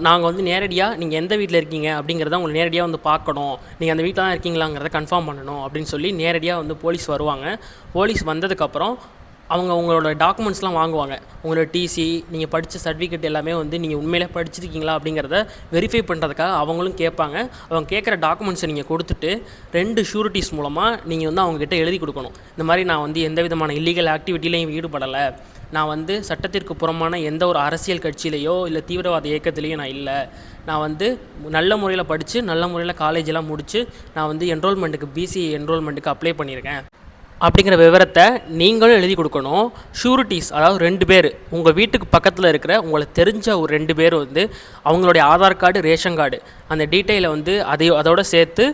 நாங்கள் வந்து நேரடியாக நீங்கள் எந்த வீட்டில் இருக்கீங்க அப்படிங்கிறத உங்களை நேரடியாக வந்து பார்க்கணும், நீங்கள் அந்த வீட்டில் தான் இருக்கீங்களாங்கிறத கன்ஃபார்ம் பண்ணணும் அப்படின்னு சொல்லி நேரடியாக வந்து போலீஸ் வருவாங்க. போலீஸ் வந்ததுக்கப்புறம் அவங்க உங்களோட டாக்குமெண்ட்ஸ்லாம் வாங்குவாங்க. உங்களோட டிசி, நீங்கள் படித்த சர்டிஃபிகேட் எல்லாமே வந்து நீங்கள் உண்மையிலே படிச்சிருக்கீங்களா அப்படிங்கிறத வெரிஃபை பண்ணுறதுக்காக அவங்களும் கேட்பாங்க. அவங்க கேட்குற டாக்குமெண்ட்ஸை நீங்கள் கொடுத்துட்டு 2 ஷூரிட்டிஸ் மூலமாக நீங்கள் வந்து அவங்ககிட்ட எழுதி கொடுக்கணும். இந்த மாதிரி நான் வந்து எந்த விதமான இல்லீகல் ஆக்டிவிட்டிலையும் ஈடுபடலை, நான் வந்து சட்டத்திற்கு புறமான எந்த ஒரு அரசியல் கட்சியிலையோ இல்லை தீவிரவாத இயக்கத்திலையோ நான் இல்லை, நான் வந்து நல்ல முறையில் படித்து நல்ல முறையில் காலேஜெலாம் முடித்து நான் வந்து என்ரோல்மெண்ட்டுக்கு BCI என்ரோல்மெண்ட்டுக்கு அப்ளை பண்ணியிருக்கேன் அப்படிங்கிற விவரத்தை நீங்களும் எழுதி கொடுக்கணும். ஷூரிட்டிஸ் அதாவது 2 பேர் உங்கள் வீட்டுக்கு பக்கத்தில் இருக்கிற உங்களுக்கு தெரிஞ்ச ஒரு 2 பேர் வந்து அவங்களுடைய ஆதார் கார்டு, ரேஷன் கார்டு அந்த டீட்டெயிலை வந்து அதோடு சேர்த்து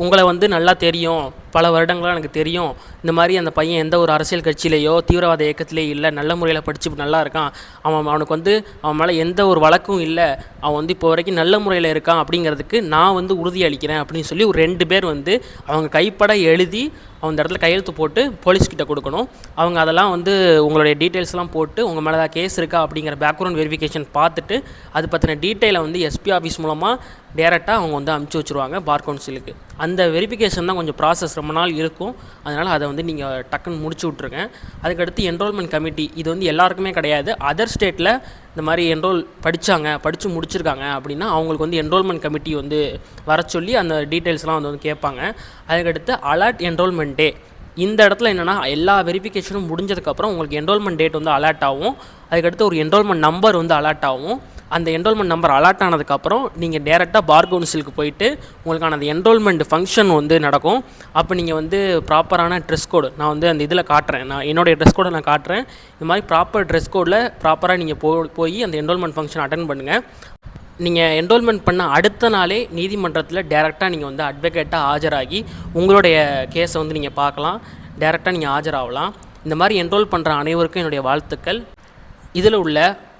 உங்களை வந்து நல்லா தெரியும், பல வருடங்களாக எனக்கு தெரியும், இந்த மாதிரி அந்த பையன் எந்த ஒரு அரசியல் கட்சியிலையோ தீவிரவாத இயக்கத்திலேயோ இல்லை, நல்ல முறையில் படித்து நல்லா இருக்கான், அவனுக்கு வந்து அவன் மேலே எந்த ஒரு வழக்கும் இல்லை, அவன் வந்து இப்போ வரைக்கும் நல்ல முறையில் இருக்கான் அப்படிங்கிறதுக்கு நான் வந்து உறுதி அளிக்கிறேன் அப்படின்னு சொல்லி ஒரு 2 பேர் வந்து அவங்க கைப்பட எழுதி அந்த இடத்துல கையெழுத்து போட்டு போலீஸ்கிட்ட கொடுக்கணும். அவங்க அதெல்லாம் வந்து உங்களுடைய டீட்டெயில்ஸ்லாம் போட்டு உங்கள் மேலே ஏதாவது கேஸ் இருக்கா அப்படிங்கிற பேக்ரவுண்ட் வெரிஃபிகேஷன் பார்த்துட்டு அது பற்றின டீட்டெயிலை வந்து SP ஆஃபீஸ் மூலமாக டேரெக்டாக அவங்க வந்து அனுப்பிச்சி வச்சுருவாங்க பார் கவுன்சிலுக்கு. அந்த வெரிஃபிகேஷன் தான் கொஞ்சம் ப்ராசஸ் ரொம்ப நாள் இருக்கும். அதனால் அதை வந்து நீங்கள் டக்குன்னு முடிச்சு விட்ருங்க. அதுக்கடுத்து என்ரோல்மெண்ட் கமிட்டி, இது வந்து எல்லாருக்குமே கிடையாது. அதர் ஸ்டேட்டில் இந்த மாதிரி படித்து முடிச்சிருக்காங்க அப்படின்னா அவங்களுக்கு வந்து என்ரோல்மெண்ட் கமிட்டி வந்து வர சொல்லி அந்த டீட்டெயில்ஸ்லாம் வந்து கேட்பாங்க. அதுக்கடுத்து அலர்ட் என்ரோல்மெண்ட் டே, இந்த இடத்துல என்னென்னா எல்லா வெரிஃபிகேஷனும் முடிஞ்சதுக்கப்புறம் உங்களுக்கு என்ரோல்மெண்ட் டேட் வந்து அலர்ட் ஆகும். அதுக்கடுத்து ஒரு என்ரோல்மெண்ட் நம்பர் வந்து அலர்ட் ஆகும். அந்த என்ரோல்மெண்ட் நம்பர் அலர்ட் ஆனதுக்கப்புறம் நீங்கள் டேரெக்டாக பார் கவுன்சிலுக்கு போயிட்டு உங்களுக்கான அந்த என்ரோல்மெண்ட் ஃபங்க்ஷன் வந்து நடக்கும். அப்போ நீங்கள் வந்து ப்ராப்பரான ட்ரெஸ் கோடு, நான் வந்து அந்த இதில் காட்டுறேன், நான் என்னுடைய ட்ரெஸ் கோடை நான் காட்டுறேன். இந்த மாதிரி ப்ராப்பர் ட்ரெஸ் கோடில் ப்ராப்பராக நீங்கள் போய் அந்த என்ரோல்மெண்ட் ஃபங்க்ஷன் அட்டென்ட் பண்ணுங்கள். நீங்கள் என்ரோல்மெண்ட் பண்ண அடுத்த நாளே நீதிமன்றத்தில் டேரெக்டாக நீங்கள் வந்து அட்வொகேட்டாக ஆஜராகி உங்களுடைய கேஸை வந்து நீங்கள் பார்க்கலாம், டேரெக்டாக நீங்கள் ஆஜராகலாம். இந்த மாதிரி என்ரோல் பண்ணுற அனைவருக்கும் என்னுடைய வாழ்த்துக்கள். இதில் உள்ள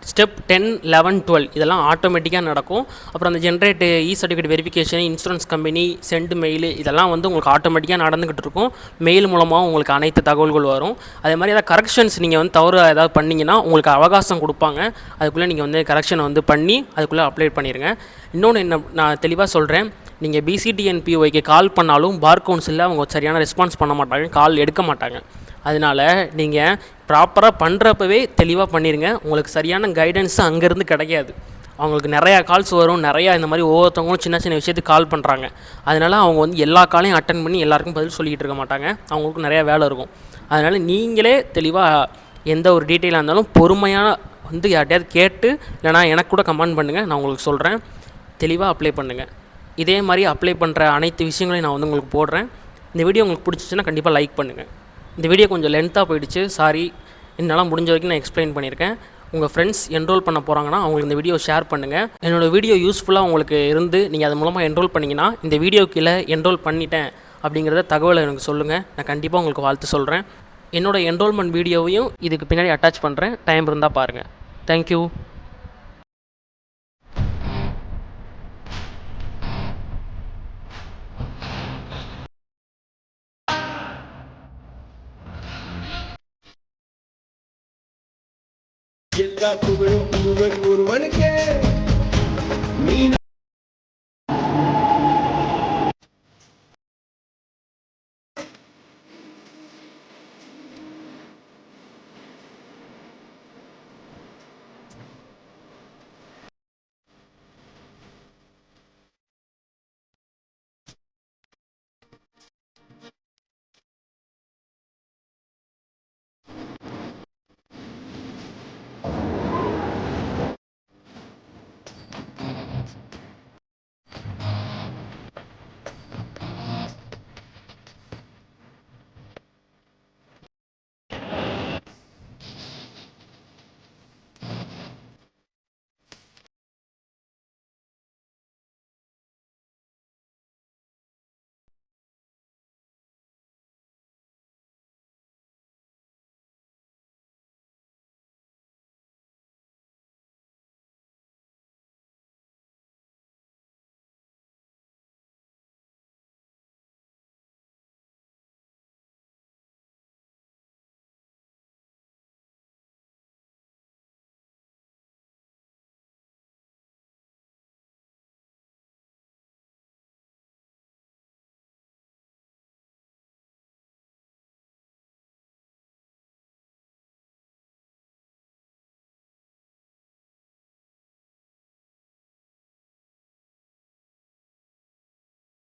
ஸ்டெப் 10, 11, 12 இதெல்லாம் ஆட்டோமேட்டிக்காக நடக்கும். அப்புறம் அந்த generate certificate verification, insurance company, sent mail இதெல்லாம் வந்து உங்களுக்கு ஆட்டோமேட்டிக்காக நடந்துக்கிட்டு இருக்கும். மெயில் மூலமாக உங்களுக்கு அனைத்து தகவல்கள் வரும். அதே மாதிரி ஏதாவது கரெக்ஷன்ஸ் நீங்கள் வந்து தவறு ஏதாவது பண்ணிங்கன்னா உங்களுக்கு அவகாசம் கொடுப்பாங்க. அதுக்குள்ளே நீங்கள் வந்து கரெக்ஷனை வந்து பண்ணி அதுக்குள்ளே அப்ளை பண்ணிடுங்க. இன்னொன்று என்ன நான் தெளிவாக சொல்கிறேன், நீங்கள் பிசிடிஎன்பிஒய்க்கு கால் பண்ணாலும் பார் கவுன்சிலில் அவங்க சரியான ரெஸ்பான்ஸ் பண்ண மாட்டாங்க, கால் எடுக்க மாட்டாங்க. அதனால் நீங்கள் ப்ராப்பராக பண்ணுறப்பவே தெளிவாக பண்ணிடுங்க. உங்களுக்கு சரியான கைடன்ஸு அங்கேருந்து கிடைக்காது. அவங்களுக்கு நிறையா கால்ஸ் வரும், நிறையா இந்த மாதிரி ஒவ்வொருத்தவங்களும் சின்ன சின்ன விஷயத்துக்கு கால் பண்ணுறாங்க. அதனால் அவங்க வந்து எல்லா காலையும் அட்டன் பண்ணி எல்லாருக்கும் பதில் சொல்லிக்கிட்டு இருக்க மாட்டாங்க, அவங்களுக்கு நிறையா வேலை இருக்கும். அதனால் நீங்களே தெளிவாக எந்த ஒரு டீட்டெயிலாக இருந்தாலும் பொறுமையாக வந்து யார்ட்டையாவது கேட்டு, இல்லைனா எனக்கு கூட கமெண்ட் பண்ணுங்கள், நான் உங்களுக்கு சொல்கிறேன். தெளிவாக அப்ளை பண்ணுங்கள். இதே மாதிரி அப்ளை பண்ணுற அனைத்து விஷயங்களையும் நான் வந்து உங்களுக்கு போடுறேன். இந்த வீடியோ உங்களுக்கு பிடிச்சிச்சின்னா கண்டிப்பாக லைக் பண்ணுங்கள். இந்த வீடியோ கொஞ்சம் லென்த்தாக போயிடுச்சு, சாரி. என்னால் முடிஞ்ச வரைக்கும் நான் எக்ஸ்பிளைன் பண்ணியிருக்கேன். உங்கள் ஃப்ரெண்ட்ஸ் என்ரோல் பண்ண போகிறாங்கன்னா அவங்களுக்கு இந்த வீடியோ ஷேர் பண்ணுங்கள். என்னோடய வீடியோ யூஸ்ஃபுல்லாக உங்களுக்கு இருந்து நீங்கள் அது மூலமாக என்ரோல் பண்ணிங்கன்னா இந்த வீடியோ கீழே என்ரோல் பண்ணிட்டேன் அப்படிங்கிறத தகவலை எனக்கு சொல்லுங்கள். நான் கண்டிப்பாக உங்களுக்கு வாழ்த்து சொல்கிறேன். என்னோடய என்ரோல்மெண்ட் வீடியோவையும் இதுக்கு பின்னாடி அட்டாச் பண்ணுறேன், டைம் இருந்தால் பாருங்கள். தேங்க்யூ. எல்லா புகழும் ஒருவனுக்கே.